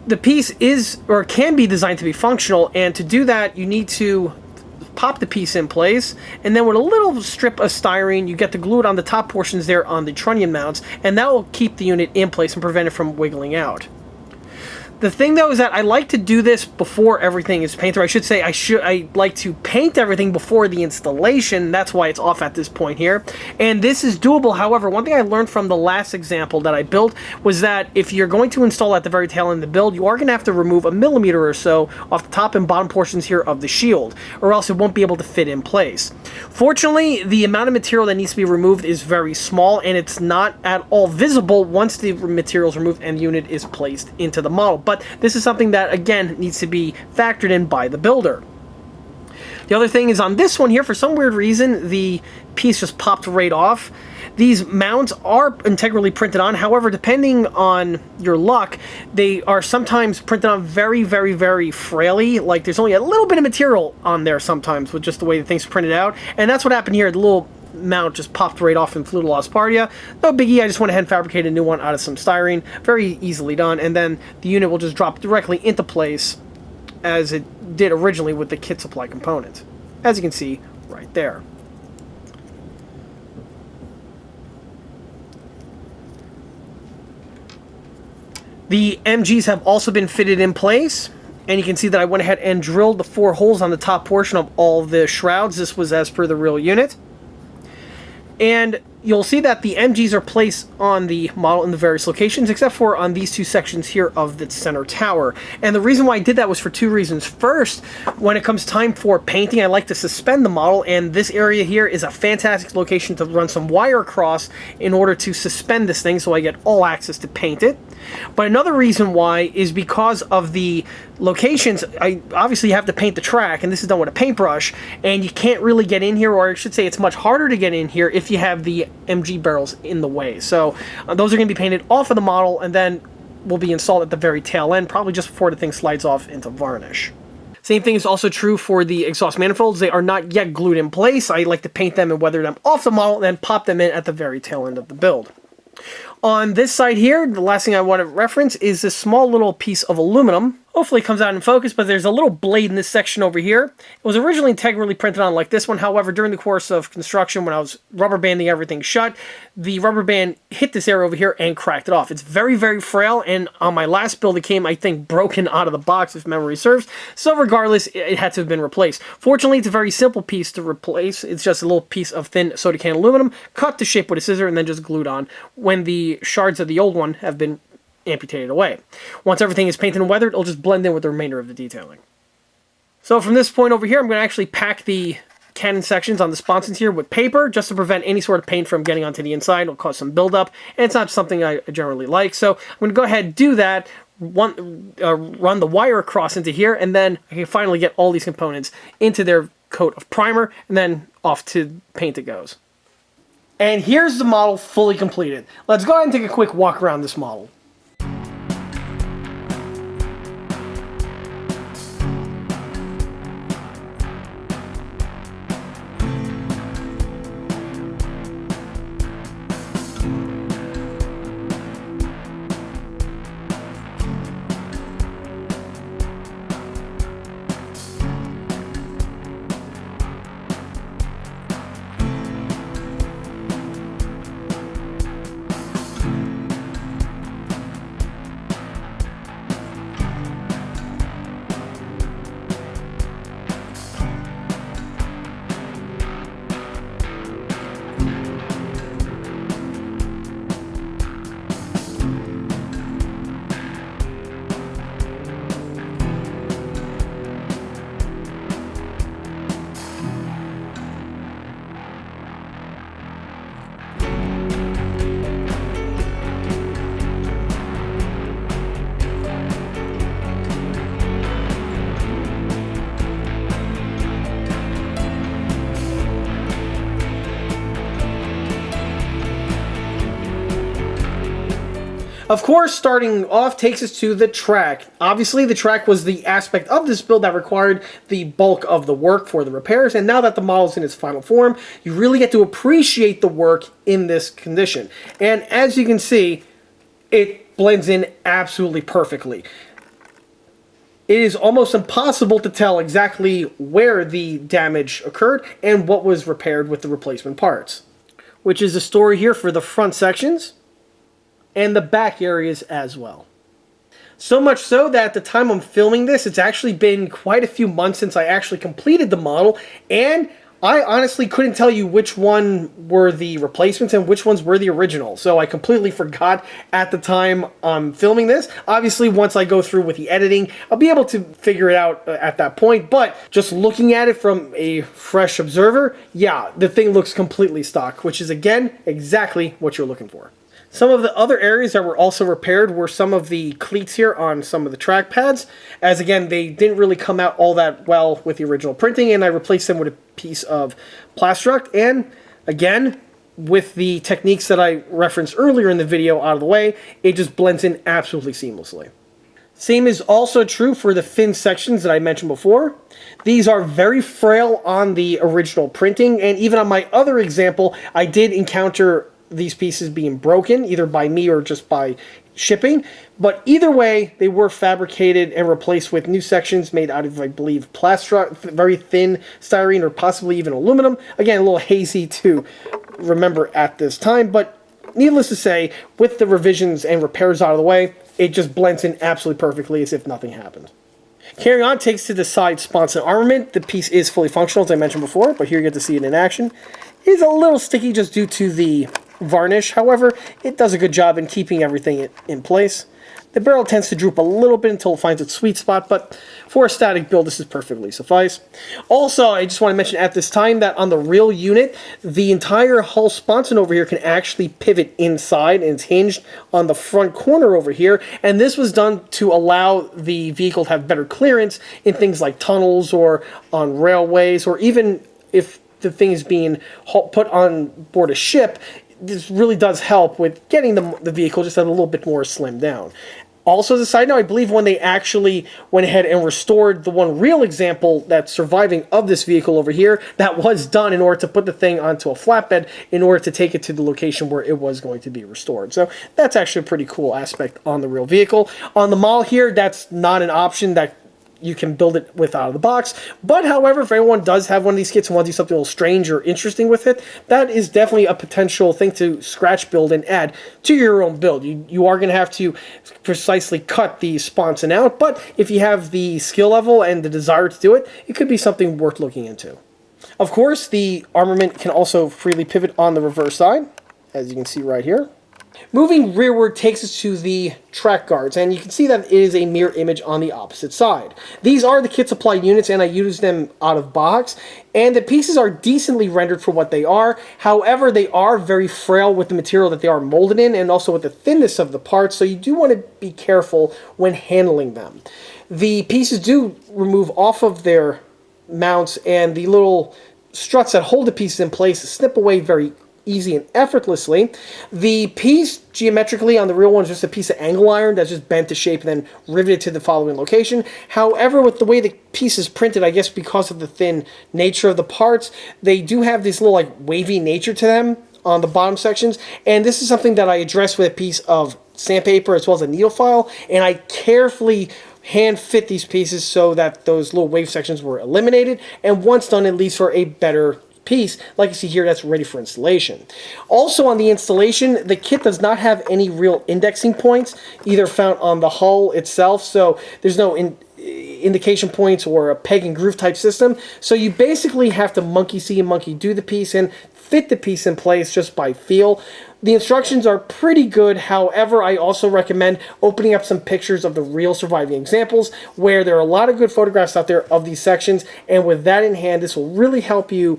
The piece is, or can be, designed to be functional, and to do that you need to pop the piece in place, and then with a little strip of styrene, you get to glue it on the top portions there on the trunnion mounts, and that will keep the unit in place and prevent it from wiggling out. The thing though is that I like to do this before everything is painted, or I should say I like to paint everything before the installation. That's why it's off at this point here. And this is doable. However, one thing I learned from the last example that I built was that if you're going to install at the very tail end of the build, you are going to have to remove 1 millimeter or so off the top and bottom portions here of the shield, or else it won't be able to fit in place. Fortunately, the amount of material that needs to be removed is very small, and it's not at all visible once the material is removed and the unit is placed into the model. But this is something that, again, needs to be factored in by the builder. The other thing is on this one here, for some weird reason, the piece just popped right off. These mounts are integrally printed on. However, depending on your luck, they are sometimes printed on very, very, very frailly. Like, there's only a little bit of material on there sometimes with just the way the thing's printed out. And that's what happened here. The little mount just popped right off and flew to Las Pardia. No biggie, I just went ahead and fabricated a new one out of some styrene. Very easily done, and then the unit will just drop directly into place as it did originally with the kit supply component, as you can see right there. The MGs have also been fitted in place, and you can see that I went ahead and drilled the 4 holes on the top portion of all the shrouds. This was as per the real unit. And you'll see that the MGs are placed on the model in the various locations, except for on these 2 sections here of the center tower. And the reason why I did that was for 2 reasons. First, when it comes time for painting, I like to suspend the model, and this area here is a fantastic location to run some wire across in order to suspend this thing so I get all access to paint it. But another reason why is because of the locations. I obviously have to paint the track, and this is done with a paintbrush, and you can't really get in here, or I should say it's much harder to get in here if you have the MG barrels in the way. So those are going to be painted off of the model and then will be installed at the very tail end, probably just before the thing slides off into varnish. Same thing is also true for the exhaust manifolds. They are not yet glued in place. I like to paint them and weather them off the model and then pop them in at the very tail end of the build. On this side here, the last thing I want to reference is this small little piece of aluminum. Hopefully it comes out in focus, but there's a little blade in this section over here. It was originally integrally printed on like this one. However, during the course of construction, when I was rubber banding everything shut, the rubber band hit this area over here and cracked it off. It's very, very frail, and on my last build, it came, I think, broken out of the box, if memory serves. So regardless, it had to have been replaced. Fortunately, it's a very simple piece to replace. It's just a little piece of thin soda can aluminum, cut to shape with a scissor, and then just glued on when the shards of the old one have been amputated away. Once everything is painted and weathered, it'll just blend in with the remainder of the detailing. So from this point over here, I'm going to actually pack the cannon sections on the sponsons here with paper, just to prevent any sort of paint from getting onto the inside. It'll cause some buildup, and it's not something I generally like. So I'm going to go ahead and do that, run the wire across into here, and then I can finally get all these components into their coat of primer, and then off to paint it goes. And here's the model fully completed. Let's go ahead and take a quick walk around this model. Of course, starting off takes us to the track. Obviously, the track was the aspect of this build that required the bulk of the work for the repairs, and now that the model's in its final form, you really get to appreciate the work in this condition. And as you can see, it blends in absolutely perfectly. it is almost impossible to tell exactly where the damage occurred and what was repaired with the replacement parts. Which is the story here for the front sections and the back areas as well. So much so that at the time I'm filming this, it's actually been quite a few months since I actually completed the model, and I honestly couldn't tell you which one were the replacements and which ones were the original. So I completely forgot at the time I'm filming this. Obviously, once I go through with the editing, I'll be able to figure it out at that point. But just looking at it from a fresh observer, yeah, the thing looks completely stock, which is, again, exactly what you're looking for. Some of the other areas that were also repaired were some of the cleats here on some of the track pads, as again, they didn't really come out all that well with the original printing, and I replaced them with a piece of Plastruct, and again, with the techniques that I referenced earlier in the video out of the way, it just blends in absolutely seamlessly. Same is also true for the fin sections that I mentioned before. These are very frail on the original printing, and even on my other example, I did encounter these pieces being broken, either by me or just by shipping. But either way, they were fabricated and replaced with new sections made out of, I believe, Plastruct, very thin styrene, or possibly even aluminum. Again, a little hazy to remember at this time, but needless to say, with the revisions and repairs out of the way, it just blends in absolutely perfectly as if nothing happened. Carrying on, takes to the side sponson armament. The piece is fully functional, as I mentioned before, but here you get to see it in action. It is a little sticky just due to the varnish. However, it does a good job in keeping everything in place. The barrel tends to droop a little bit until it finds its sweet spot, but for a static build, this is perfectly suffice. Also, I just want to mention at this time that on the real unit, the entire hull sponson over here can actually pivot inside, and it's hinged on the front corner over here, and this was done to allow the vehicle to have better clearance in things like tunnels or on railways, or even if the thing is being put on board a ship. This really does help with getting the vehicle just a little bit more slimmed down. Also, as a side note, I believe when they actually went ahead and restored the one real example that's surviving of this vehicle over here, that was done in order to put the thing onto a flatbed in order to take it to the location where it was going to be restored. So that's actually a pretty cool aspect on the real vehicle. On the model here, that's not an option that you can build it with out of the box. But however, if anyone does have one of these kits and wants to do something a little strange or interesting with it, that is definitely a potential thing to scratch build and add to your own build. You are going to have to precisely cut the sponson out, but if you have the skill level and the desire to do it, it could be something worth looking into. Of course, the armament can also freely pivot on the reverse side, as you can see right here. Moving rearward takes us to the track guards, and you can see that it is a mirror image on the opposite side. These are the kit supply units, and I use them out of box, and the pieces are decently rendered for what they are. However, they are very frail with the material that they are molded in, and also with the thinness of the parts, so you do want to be careful when handling them. The pieces do remove off of their mounts, and the little struts that hold the pieces in place snip away very easy and effortlessly. The piece geometrically on the real one is just a piece of angle iron that's just bent to shape and then riveted to the following location. However, with the way the piece is printed, I guess because of the thin nature of the parts, they do have this little like wavy nature to them on the bottom sections, and this is something that I addressed with a piece of sandpaper as well as a needle file, and I carefully hand fit these pieces so that those little wave sections were eliminated, and once done, it leaves for a better piece, like you see here, that's ready for installation. Also on the installation, the kit does not have any real indexing points, either found on the hull itself, so there's no indication points or a peg and groove type system, so you basically have to monkey see and monkey do the piece and fit the piece in place just by feel. The instructions are pretty good. However, I also recommend opening up some pictures of the real surviving examples, where there are a lot of good photographs out there of these sections, and with that in hand, this will really help you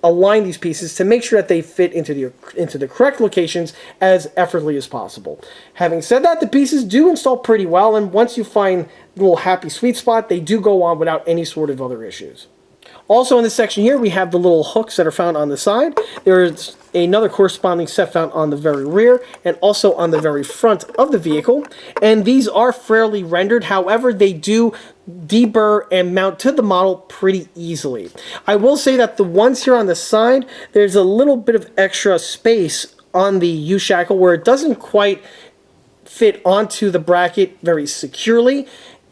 align these pieces to make sure that they fit into the correct locations as effortlessly as possible. Having said that, the pieces do install pretty well, and once you find the little happy sweet spot, they do go on without any sort of other issues. Also in this section here, we have the little hooks that are found on the side. There is another corresponding set found on the very rear and also on the very front of the vehicle. And these are fairly rendered. However, they do deburr and mount to the model pretty easily. I will say that the ones here on the side, there's a little bit of extra space on the U-shackle where it doesn't quite fit onto the bracket very securely.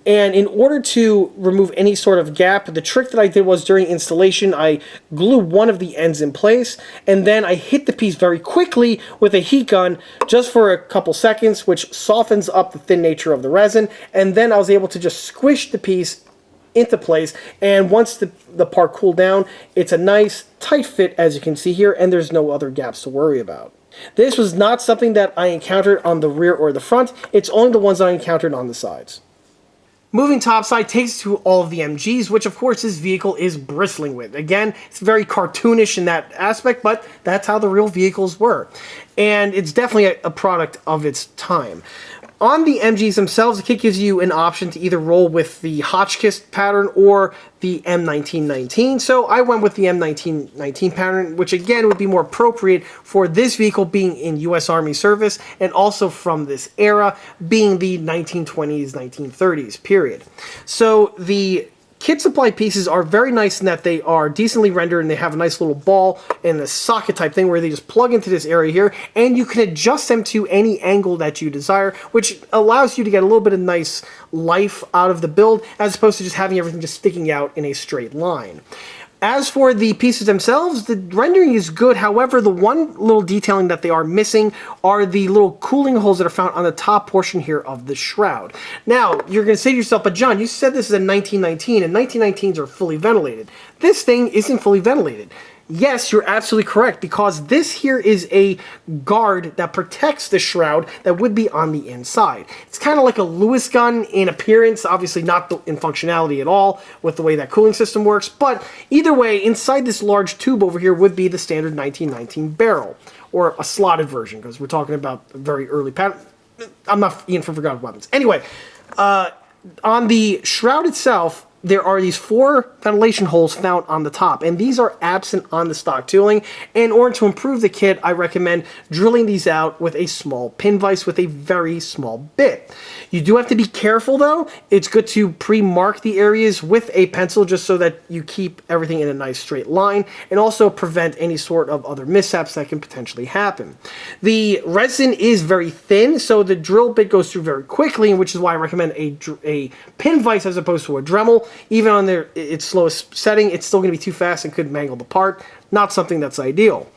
And in order to remove any sort of gap, the trick that I did was during installation, I glued one of the ends in place, and then I hit the piece very quickly with a heat gun just for a couple seconds, which softens up the thin nature of the resin, and then I was able to just squish the piece into place, and once the part cooled down, it's a nice tight fit, as you can see here, and there's no other gaps to worry about. This was not something that I encountered on the rear or the front, it's only the ones that I encountered on the sides. Moving topside takes us to all of the MGs, which of course this vehicle is bristling with. Again, it's very cartoonish in that aspect, but that's how the real vehicles were. And it's definitely a product of its time. On the MGs themselves, the kit gives you an option to either roll with the Hotchkiss pattern or the M1919. So I went with the M1919 pattern, which again would be more appropriate for this vehicle being in US Army service and also from this era being the 1920s, 1930s period. So the kit supply pieces are very nice in that they are decently rendered and they have a nice little ball and a socket type thing where they just plug into this area here, and you can adjust them to any angle that you desire, which allows you to get a little bit of nice life out of the build as opposed to just having everything just sticking out in a straight line. As for the pieces themselves, the rendering is good. However, the one little detailing that they are missing are the little cooling holes that are found on the top portion here of the shroud. Now, you're going to say to yourself, but John, you said this is a 1919, and 1919s are fully ventilated. This thing isn't fully ventilated. Yes, you're absolutely correct, because this here is a guard that protects the shroud that would be on the inside. It's kind of like a Lewis gun in appearance, obviously not in functionality at all with the way that cooling system works, but either way, inside this large tube over here would be the standard 1919 barrel, or a slotted version, because we're talking about a very early pattern. I'm not Ian from Forgotten Weapons. Anyway, on the shroud itself, there are these 4 ventilation holes found on the top, and these are absent on the stock tooling. In order to improve the kit, I recommend drilling these out with a small pin vise with a very small bit. You do have to be careful though. It's good to pre-mark the areas with a pencil just so that you keep everything in a nice straight line and also prevent any sort of other mishaps that can potentially happen. The resin is very thin, so the drill bit goes through very quickly, which is why I recommend a pin vise as opposed to a Dremel. Even on its slowest setting, it's still going to be too fast and could mangle the part. Not something that's ideal.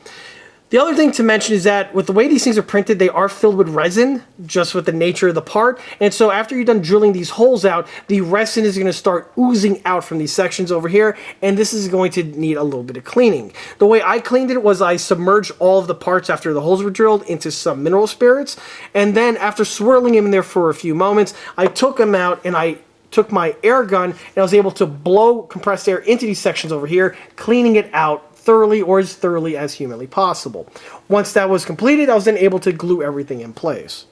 The other thing to mention is that with the way these things are printed, they are filled with resin, just with the nature of the part. And so after you're done drilling these holes out, the resin is going to start oozing out from these sections over here, and this is going to need a little bit of cleaning. The way I cleaned it was I submerged all of the parts after the holes were drilled into some mineral spirits, and then after swirling them in there for a few moments, I took them out and I took my air gun and I was able to blow compressed air into these sections over here, cleaning it out thoroughly, or as thoroughly as humanly possible. Once that was completed, I was then able to glue everything in place.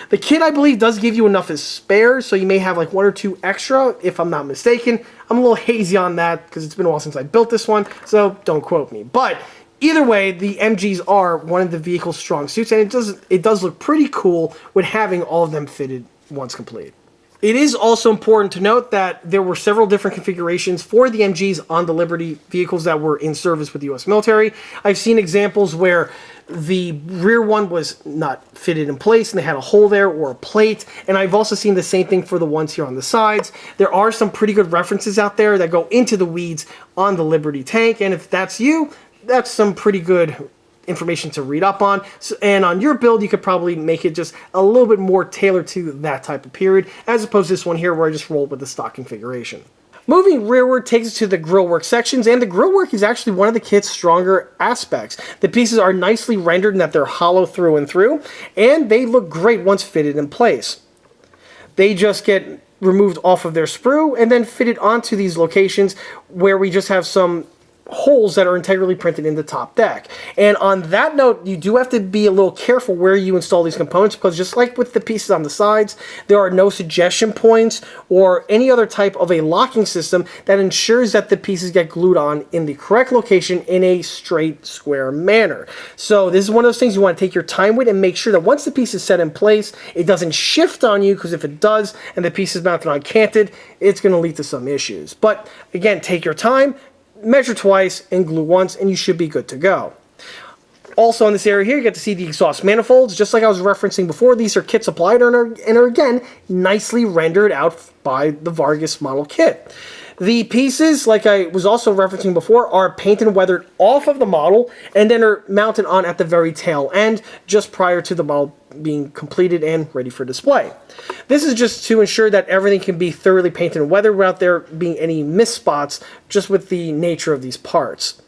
The kit, I believe, does give you enough as spares, so you may have like 1 or 2 extra, if I'm not mistaken. I'm a little hazy on that because it's been a while since I built this one, so don't quote me. But either way, the MGs are one of the vehicle's strong suits, and it does look pretty cool with having all of them fitted once complete. It is also important to note that there were several different configurations for the MGs on the Liberty vehicles that were in service with the US military. I've seen examples where the rear one was not fitted in place and they had a hole there or a plate, and I've also seen the same thing for the ones here on the sides. There are some pretty good references out there that go into the weeds on the Liberty tank, and if that's you, that's some pretty good information to read up on. So, and on your build, you could probably make it just a little bit more tailored to that type of period, as opposed to this one here where I just rolled with the stock configuration. Moving rearward takes us to the grillwork sections, and the grillwork is actually one of the kit's stronger aspects. The pieces are nicely rendered in that they're hollow through and through, and they look great once fitted in place. They just get removed off of their sprue and then fitted onto these locations where we just have some holes that are integrally printed in the top deck. And on that note, you do have to be a little careful where you install these components, because just like with the pieces on the sides, there are no suggestion points or any other type of a locking system that ensures that the pieces get glued on in the correct location in a straight, square manner. So this is one of those things you want to take your time with and make sure that once the piece is set in place, it doesn't shift on you, because if it does and the piece is mounted on canted, it's going to lead to some issues. But again, take your time, measure twice, and glue once, and you should be good to go. Also in this area here, you get to see the exhaust manifolds. Just like I was referencing before, these are kit supplied and are again, nicely rendered out by the Vargas model kit. The pieces, like I was also referencing before, are painted and weathered off of the model and then are mounted on at the very tail end, just prior to the model being completed and ready for display. This is just to ensure that everything can be thoroughly painted and weathered without there being any miss spots, just with the nature of these parts.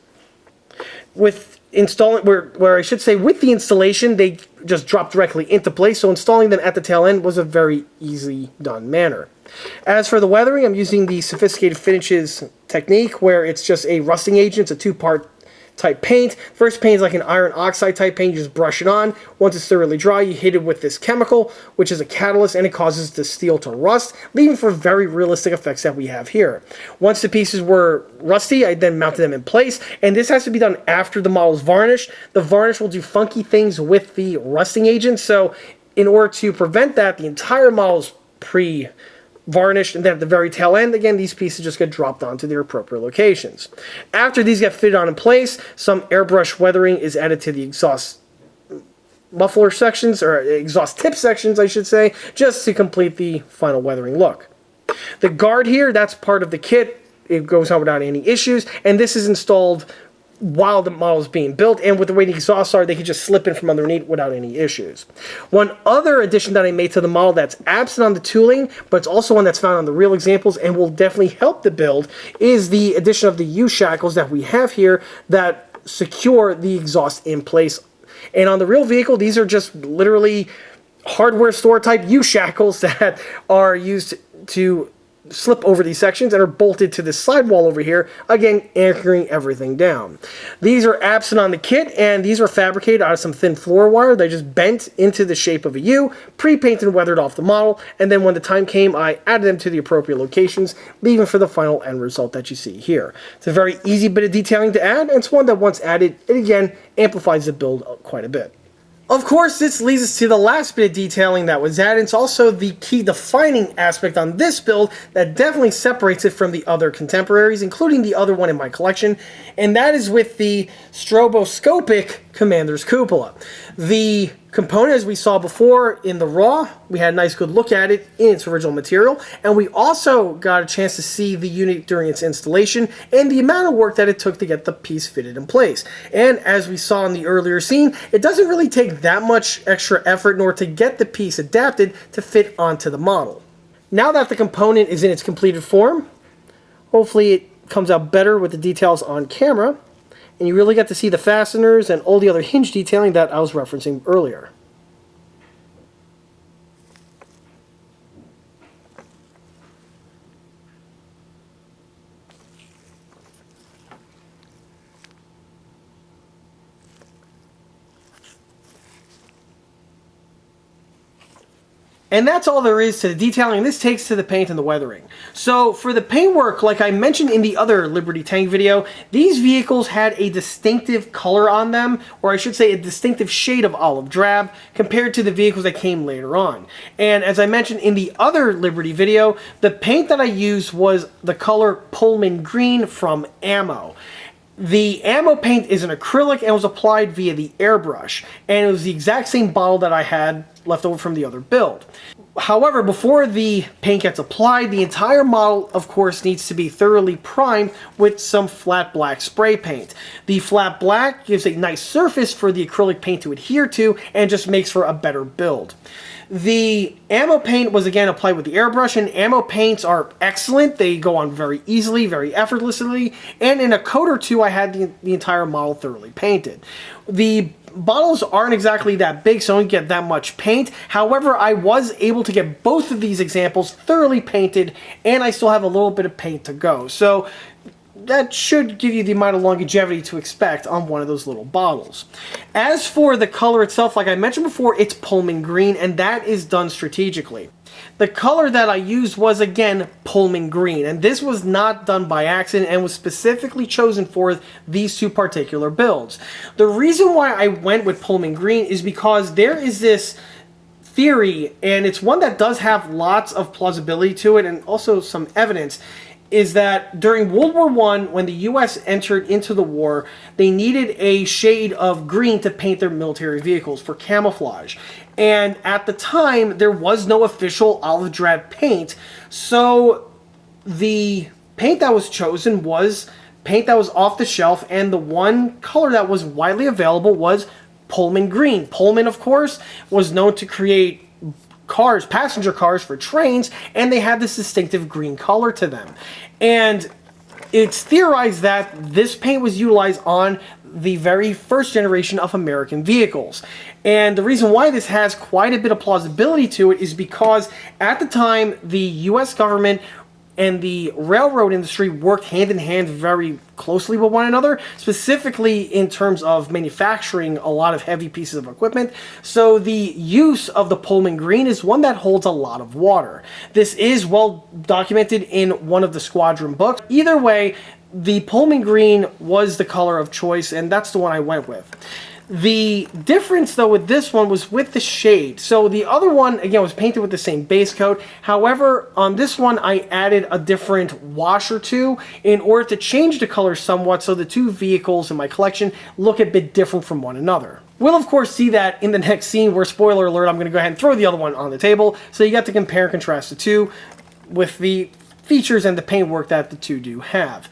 With installing, where I should say with the installation, they just drop directly into place, so installing them at the tail end was a very easy done manner. As for the weathering, I'm using the sophisticated finishes technique, where it's just a rusting agent. It's a two-part type paint. First paint is like an iron oxide type paint. You just brush it on. Once it's thoroughly dry, you hit it with this chemical, which is a catalyst, and it causes the steel to rust, leaving for very realistic effects that we have here. Once the pieces were rusty, I then mounted them in place, and this has to be done after the model is varnished. The varnish will do funky things with the rusting agent, so in order to prevent that, the entire model is varnished, and then at the very tail end, again, these pieces just get dropped onto their appropriate locations. After these get fitted on in place, some airbrush weathering is added to the exhaust muffler sections, or exhaust tip sections, I should say, just to complete the final weathering look. The guard here, that's part of the kit. It goes on without any issues, and this is installed while the model is being built, and with the way the exhausts are, they can just slip in from underneath without any issues. One other addition that I made to the model that's absent on the tooling, but it's also one that's found on the real examples and will definitely help the build, is the addition of the U-shackles that we have here that secure the exhaust in place. And on the real vehicle, these are just literally hardware store type U-shackles that are used to slip over these sections and are bolted to this sidewall over here, again anchoring everything down. These are absent on the kit, and these were fabricated out of some thin floor wire. They just bent into the shape of a U, pre-painted and weathered off the model, and then when the time came, I added them to the appropriate locations, leaving for the final end result that you see here. It's a very easy bit of detailing to add, and it's one that once added, it again amplifies the build quite a bit. Of course, this leads us to the last bit of detailing that was added. It's also the key defining aspect on this build that definitely separates it from the other contemporaries, including the other one in my collection, and that is with the stroboscopic Commander's cupola. The component, as we saw before in the raw, we had a nice good look at it in its original material, and we also got a chance to see the unit during its installation and the amount of work that it took to get the piece fitted in place. And as we saw in the earlier scene, it doesn't really take that much extra effort in order to get the piece adapted to fit onto the model. Now that the component is in its completed form, hopefully it comes out better with the details on camera, and you really get to see the fasteners and all the other hinge detailing that I was referencing earlier. And that's all there is to the detailing, and this takes to the paint and the weathering. So for the paintwork, like I mentioned in the other Liberty tank video, these vehicles had a distinctive color on them, or I should say a distinctive shade of olive drab, compared to the vehicles that came later on. And as I mentioned in the other Liberty video, the paint that I used was the color Pullman Green from Ammo. The ammo paint is an acrylic and was applied via the airbrush, and it was the exact same bottle that I had left over from the other build. However, before the paint gets applied, the entire model, of course, needs to be thoroughly primed with some flat black spray paint. The flat black gives a nice surface for the acrylic paint to adhere to and just makes for a better build. The ammo paint was again applied with the airbrush, and ammo paints are excellent. They go on very easily, very effortlessly, and in a coat or two I had the entire model thoroughly painted. The bottles aren't exactly that big, so I don't get that much paint. However, I was able to get both of these examples thoroughly painted, and I still have a little bit of paint to go. So that should give you the amount of longevity to expect on one of those little bottles. As for the color itself, like I mentioned before, it's Pullman Green, and that is done strategically. The color that I used was, again, Pullman Green, and this was not done by accident and was specifically chosen for these two particular builds. The reason why I went with Pullman Green is because there is this theory, and it's one that does have lots of plausibility to it and also some evidence. is that during World War I, when the U.S. entered into the war, they needed a shade of green to paint their military vehicles for camouflage. And at the time, there was no official olive drab paint, so the paint that was chosen was paint that was off the shelf, and the one color that was widely available was Pullman green. Pullman, of course, was known to create cars, passenger cars for trains, and they had this distinctive green color to them. And it's theorized that this paint was utilized on the very first generation of American vehicles. And the reason why this has quite a bit of plausibility to it is because at the time, the US government and the railroad industry worked hand in hand very closely with one another, specifically in terms of manufacturing a lot of heavy pieces of equipment. So the use of the Pullman green is one that holds a lot of water. This is well documented in one of the squadron books. Either way, the Pullman green was the color of choice, and that's the one I went with. The difference, though, with this one was with the shade. So the other one, again, was painted with the same base coat. However, on this one, I added a different wash or two in order to change the color somewhat so the two vehicles in my collection look a bit different from one another. We'll, of course, see that in the next scene where, spoiler alert, I'm going to go ahead and throw the other one on the table. So you got to compare and contrast the two with the features and the paintwork that the two do have.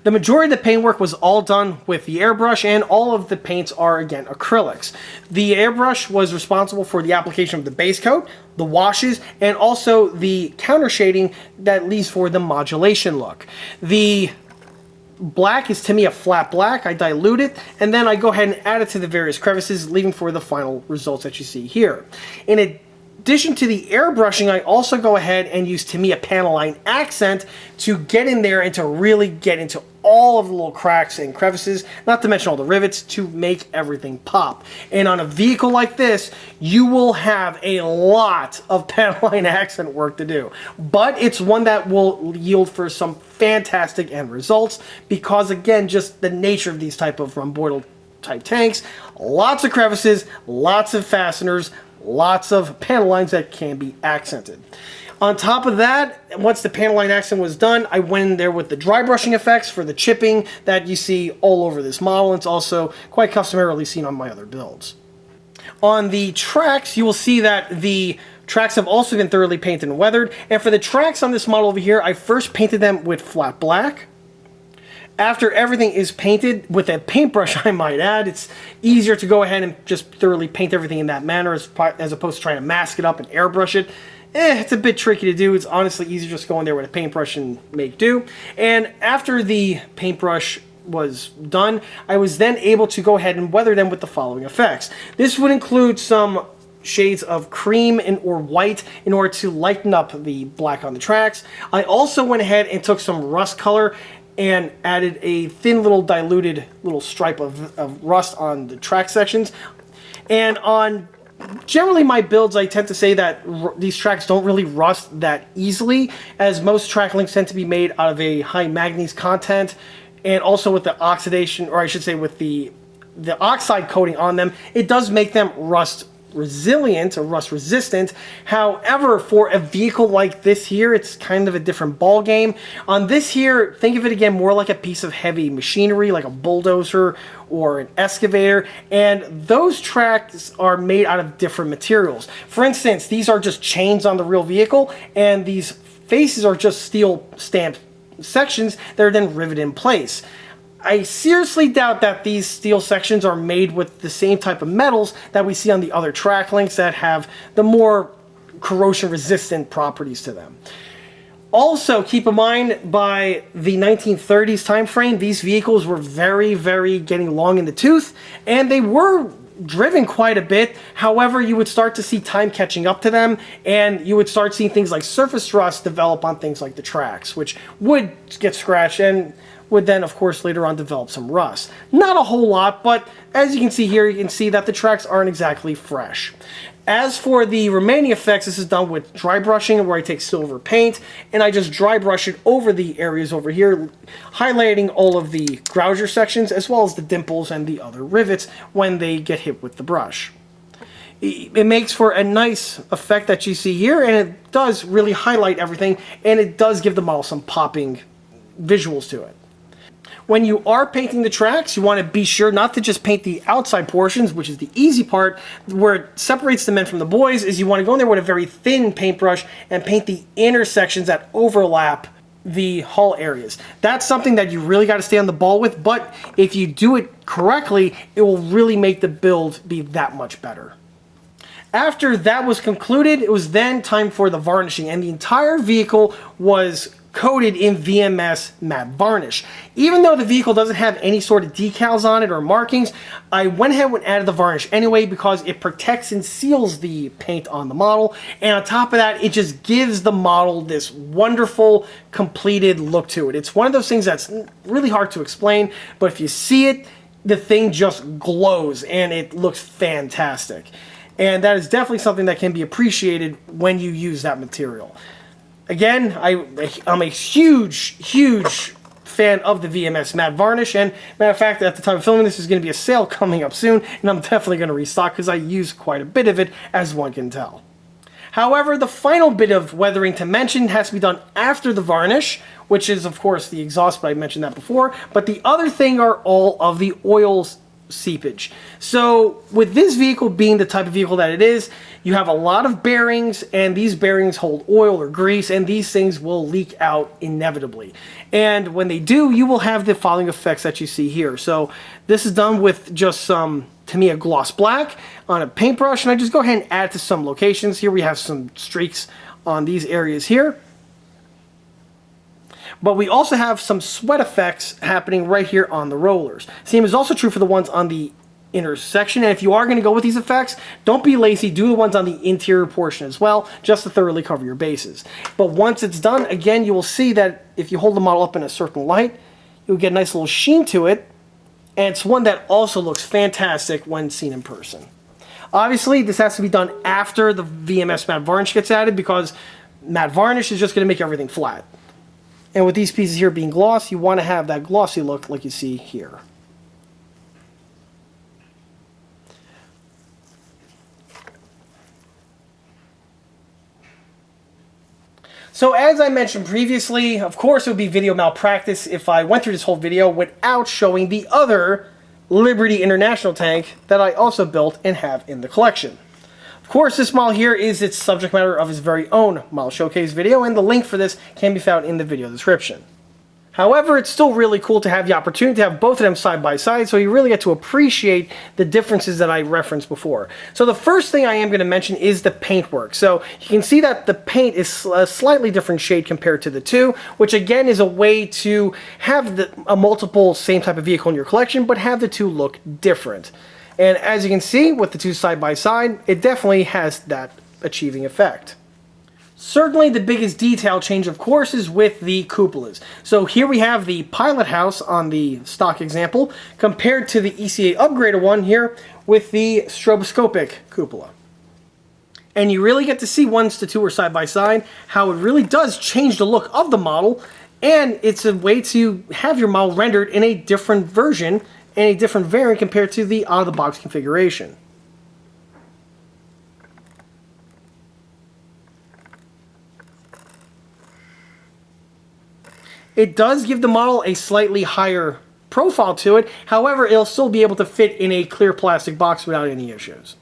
The majority of the paintwork was all done with the airbrush, and all of the paints are, again, acrylics. The airbrush was responsible for the application of the base coat, the washes, and also the counter shading that leaves for the modulation look. The black is, to me, a flat black. I dilute it, and then I go ahead and add it to the various crevices, leaving for the final results that you see here. In addition to the airbrushing, I also go ahead and use, to me, a panel line accent to get in there and to really get into all of the little cracks and crevices, not to mention all the rivets, to make everything pop. And on a vehicle like this, you will have a lot of panel line accent work to do. But it's one that will yield for some fantastic end results because, again, just the nature of these type of rhomboidal type tanks, lots of crevices, lots of fasteners, lots of panel lines that can be accented. On top of that, once the panel line accent was done, I went in there with the dry brushing effects for the chipping that you see all over this model. It's also quite customarily seen on my other builds. On the tracks, you will see that the tracks have also been thoroughly painted and weathered. And for the tracks on this model over here, I first painted them with flat black. After everything is painted with a paintbrush, I might add, it's easier to go ahead and just thoroughly paint everything in that manner as opposed to trying to mask it up and airbrush it. It's a bit tricky to do. It's honestly easier just go in there with a paintbrush and make do. And after the paintbrush was done, I was then able to go ahead and weather them with the following effects. This would include some shades of cream or white in order to lighten up the black on the tracks. I also went ahead and took some rust color and added a thin little diluted little stripe of rust on the track sections. And on generally my builds, I tend to say that these tracks don't really rust that easily, as most track links tend to be made out of a high manganese content, and also with the oxidation, or I should say with the oxide coating on them, it does make them rust resilient or rust resistant. However, for a vehicle like this here, it's kind of a different ball game. On this here, think of it again more like a piece of heavy machinery, like a bulldozer or an excavator, and those tracks are made out of different materials. For instance, these are just chains on the real vehicle, and these faces are just steel stamped sections that are then riveted in place. I seriously doubt that these steel sections are made with the same type of metals that we see on the other track links that have the more corrosion resistant properties to them. Also, keep in mind, by the 1930s time frame, these vehicles were very, very getting long in the tooth, and they were driven quite a bit. However, you would start to see time catching up to them, and you would start seeing things like surface rust develop on things like the tracks, which would get scratched and would then, of course, later on develop some rust. Not a whole lot, but as you can see here, you can see that the tracks aren't exactly fresh. As for the remaining effects, this is done with dry brushing, where I take silver paint and I just dry brush it over the areas over here, highlighting all of the grouger sections as well as the dimples and the other rivets when they get hit with the brush. It makes for a nice effect that you see here, and it does really highlight everything, and it does give the model some popping visuals to it. When you are painting the tracks, you want to be sure not to just paint the outside portions, which is the easy part. Where it separates the men from the boys is you want to go in there with a very thin paintbrush and paint the intersections that overlap the hull areas. That's something that you really got to stay on the ball with, but if you do it correctly, it will really make the build be that much better. After that was concluded, it was then time for the varnishing, and the entire vehicle was coated in VMS matte varnish. Even though the vehicle doesn't have any sort of decals on it or markings, I went ahead and added the varnish anyway because it protects and seals the paint on the model, and on top of that, it just gives the model this wonderful completed look to it. It's one of those things that's really hard to explain, but if you see it, the thing just glows and it looks fantastic. And that is definitely something that can be appreciated when you use that material. Again, I'm a huge fan of the VMS matte varnish, and matter of fact, at the time of filming this, is going to be a sale coming up soon, and I'm definitely going to restock because I use quite a bit of it, as one can tell. However, the final bit of weathering to mention has to be done after the varnish, which is, of course, the exhaust, but I mentioned that before. But the other thing are all of the oils seepage. So with this vehicle being the type of vehicle that it is, you have a lot of bearings, and these bearings hold oil or grease, and these things will leak out inevitably. And when they do, you will have the following effects that you see here. So this is done with just some Tamiya gloss black on a paintbrush, and I just go ahead and add it to some locations. Here we have some streaks on these areas here. But we also have some sweat effects happening right here on the rollers. Same is also true for the ones on the intersection, and if you are going to go with these effects, don't be lazy, do the ones on the interior portion as well, just to thoroughly cover your bases. But once it's done, again, you will see that if you hold the model up in a certain light, you'll get a nice little sheen to it, and it's one that also looks fantastic when seen in person. Obviously, this has to be done after the VMS matte varnish gets added, because matte varnish is just going to make everything flat. And with these pieces here being gloss, you want to have that glossy look like you see here. So as I mentioned previously, of course it would be video malpractice if I went through this whole video without showing the other Liberty International tank that I also built and have in the collection. Of course, this model here is its subject matter of its very own model showcase video, and the link for this can be found in the video description. However, it's still really cool to have the opportunity to have both of them side by side, so you really get to appreciate the differences that I referenced before. So the first thing I am going to mention is the paintwork. So you can see that the paint is a slightly different shade compared to the two, which again is a way to have a multiple same type of vehicle in your collection, but have the two look different. And as you can see, with the two side by side, it definitely has that achieving effect. Certainly the biggest detail change, of course, is with the cupolas. So here we have the pilot house on the stock example, compared to the ECA upgraded one here with the stroboscopic cupola. And you really get to see once the two are side by side, how it really does change the look of the model, and it's a way to have your model rendered in a different version and a different variant compared to the out-of-the-box configuration. It does give the model a slightly higher profile to it, however, it'll still be able to fit in a clear plastic box without any issues.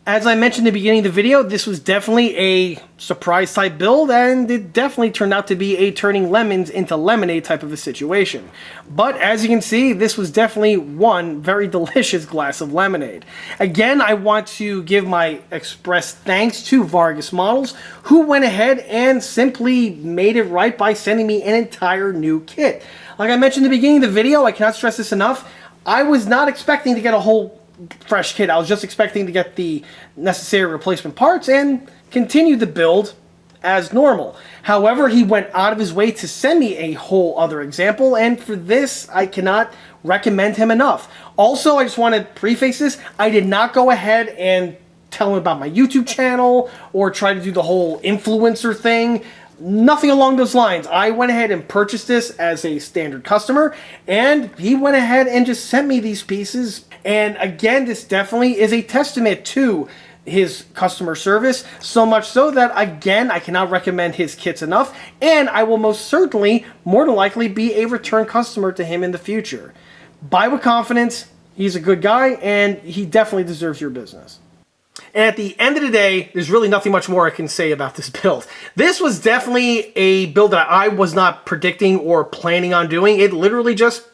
As I mentioned in the beginning of the video, this was definitely a surprise type build, and it definitely turned out to be a turning lemons into lemonade type of a situation. But as you can see, this was definitely one very delicious glass of lemonade. Again, I want to give my express thanks to Vargas Models, who went ahead and simply made it right by sending me an entire new kit. Like I mentioned in the beginning of the video, I cannot stress this enough, I was not expecting to get a whole fresh kit. I was just expecting to get the necessary replacement parts and continue the build as normal. However, he went out of his way to send me a whole other example, and for this, I cannot recommend him enough. Also, I just want to preface this, I did not go ahead and tell him about my YouTube channel or try to do the whole influencer thing. Nothing along those lines. I went ahead and purchased this as a standard customer, and he went ahead and just sent me these pieces. And again, this definitely is a testament to his customer service, so much so that, again, I cannot recommend his kits enough, and I will most certainly, more than likely, be a return customer to him in the future. Buy with confidence. He's a good guy, and he definitely deserves your business. And at the end of the day, there's really nothing much more I can say about this build. This was definitely a build that I was not predicting or planning on doing. It literally just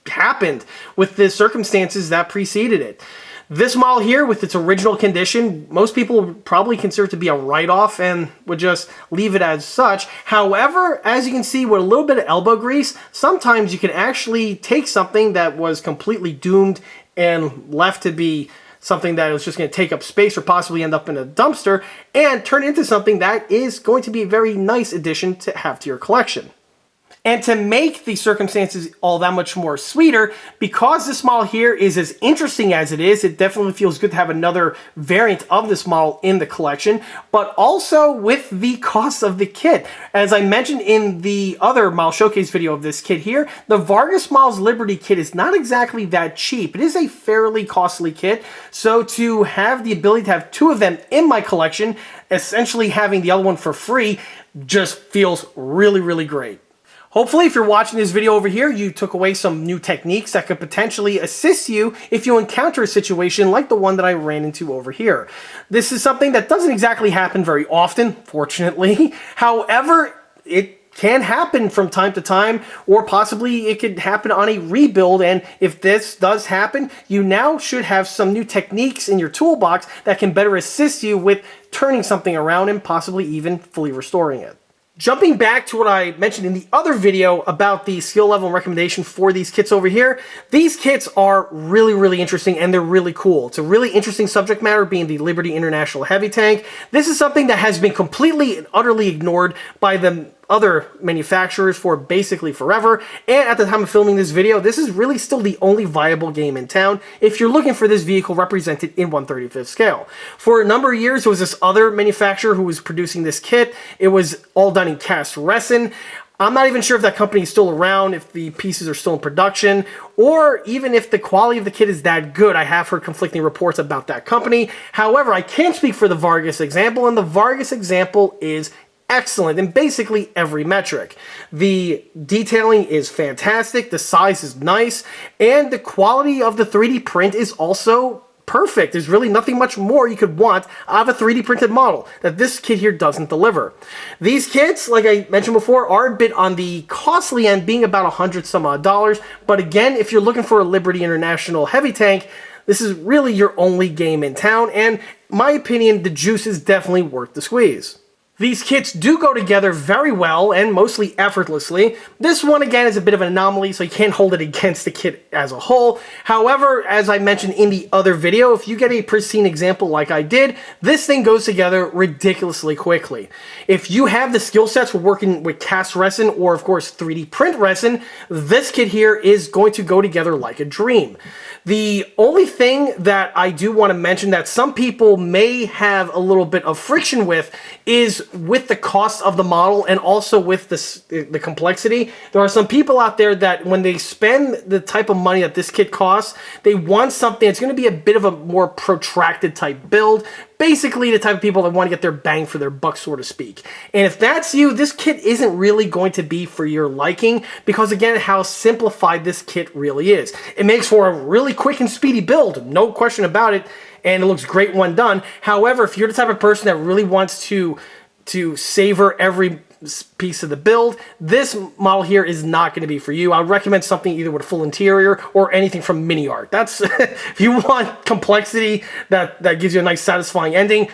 happened with the circumstances that preceded it. This model here, with its original condition, most people would probably consider it to be a write-off and would just leave it as such. However, as you can see, with a little bit of elbow grease, sometimes you can actually take something that was completely doomed and left to be something that was just going to take up space or possibly end up in a dumpster, and turn it into something that is going to be a very nice addition to have to your collection. And to make the circumstances all that much more sweeter, because this model here is as interesting as it is, it definitely feels good to have another variant of this model in the collection, but also with the cost of the kit. As I mentioned in the other model showcase video of this kit here, the Vargas Models Liberty kit is not exactly that cheap. It is a fairly costly kit, so to have the ability to have two of them in my collection, essentially having the other one for free, just feels really, really great. Hopefully, if you're watching this video over here, you took away some new techniques that could potentially assist you if you encounter a situation like the one that I ran into over here. This is something that doesn't exactly happen very often, fortunately. However, it can happen from time to time, or possibly it could happen on a rebuild, and if this does happen, you now should have some new techniques in your toolbox that can better assist you with turning something around and possibly even fully restoring it. Jumping back to what I mentioned in the other video about the skill level and recommendation for these kits over here, these kits are really, really interesting and they're really cool. It's a really interesting subject matter, being the Liberty International Heavy Tank. This is something that has been completely and utterly ignored by the other manufacturers for basically forever, and at the time of filming this video, this is really still the only viable game in town if you're looking for this vehicle represented in 1/35 scale. For a number of years, there was this other manufacturer who was producing this kit. It was all done in cast resin. I'm not even sure if that company is still around, if the pieces are still in production, or even if the quality of the kit is that good. I have heard conflicting reports about that company. However, I can speak for the Vargas example, and the Vargas example is excellent in basically every metric. The detailing is fantastic, the size is nice, and the quality of the 3D print is also perfect. There's really nothing much more you could want out of a 3D printed model that this kit here doesn't deliver. These kits, like I mentioned before, are a bit on the costly end, being about $100 some odd, but again, if you're looking for a Liberty International heavy tank, this is really your only game in town, and in my opinion, the juice is definitely worth the squeeze. These kits do go together very well and mostly effortlessly. This one, again, is a bit of an anomaly, so you can't hold it against the kit as a whole. However, as I mentioned in the other video, if you get a pristine example like I did, this thing goes together ridiculously quickly. If you have the skill sets for working with cast resin or, of course, 3D print resin, this kit here is going to go together like a dream. The only thing that I do want to mention that some people may have a little bit of friction with is with the cost of the model and also with the complexity. There are some people out there that when they spend the type of money that this kit costs, they want something that's going to be a bit of a more protracted type build. Basically the type of people that want to get their bang for their buck, so to speak. And if that's you, this kit isn't really going to be for your liking because, again, how simplified this kit really is. It makes for a really quick and speedy build, no question about it, and it looks great when done. However, if you're the type of person that really wants to savor every piece of the build, this model here is not going to be for you. I would recommend something either with a full interior or anything from Mini Art. That's if you want complexity that gives you a nice satisfying ending,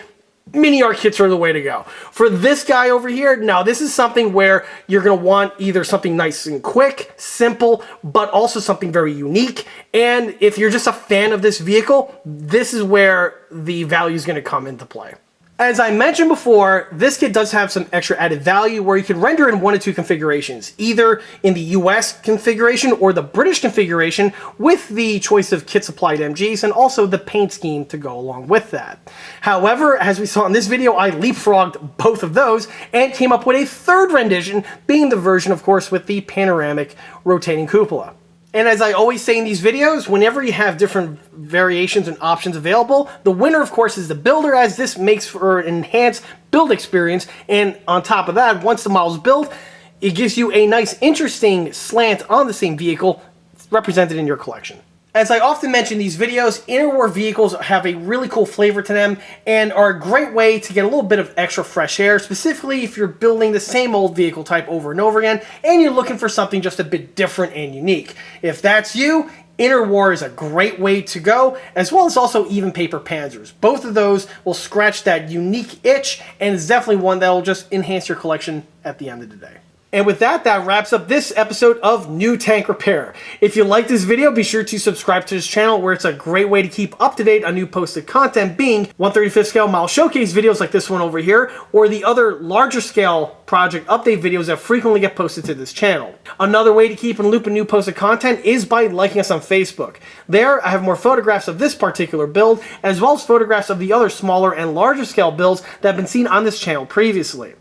Mini Art kits are the way to go. For this guy over here, now this is something where you're going to want either something nice and quick, simple, but also something very unique. And if you're just a fan of this vehicle, this is where the value is going to come into play. As I mentioned before, this kit does have some extra added value where you can render in one of two configurations, either in the US configuration or the British configuration with the choice of kit supplied MGs and also the paint scheme to go along with that. However, as we saw in this video, I leapfrogged both of those and came up with a third rendition, being the version, of course, with the panoramic rotating cupola. And as I always say in these videos, whenever you have different variations and options available, the winner, of course, is the builder, as this makes for an enhanced build experience. And on top of that, once the model's built, it gives you a nice, interesting slant on the same vehicle represented in your collection. As I often mention in these videos, interwar vehicles have a really cool flavor to them and are a great way to get a little bit of extra fresh air, specifically if you're building the same old vehicle type over and over again and you're looking for something just a bit different and unique. If that's you, interwar is a great way to go, as well as also even paper panzers. Both of those will scratch that unique itch, and it's definitely one that will just enhance your collection at the end of the day. And with that, that wraps up this episode of New Tank Repair. If you like this video, be sure to subscribe to this channel, where it's a great way to keep up to date on new posted content, being 1/35th scale model showcase videos like this one over here, or the other larger scale project update videos that frequently get posted to this channel. Another way to keep in loop of new posted content is by liking us on Facebook. There, I have more photographs of this particular build, as well as photographs of the other smaller and larger scale builds that have been seen on this channel previously.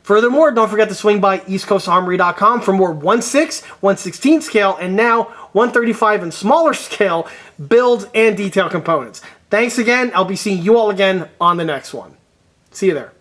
Furthermore, don't forget to swing by eastcoastarmory.com for more 1/6, 1/16 scale, and now 1/35 and smaller scale build and detail components. Thanks again. I'll be seeing you all again on the next one. See you there.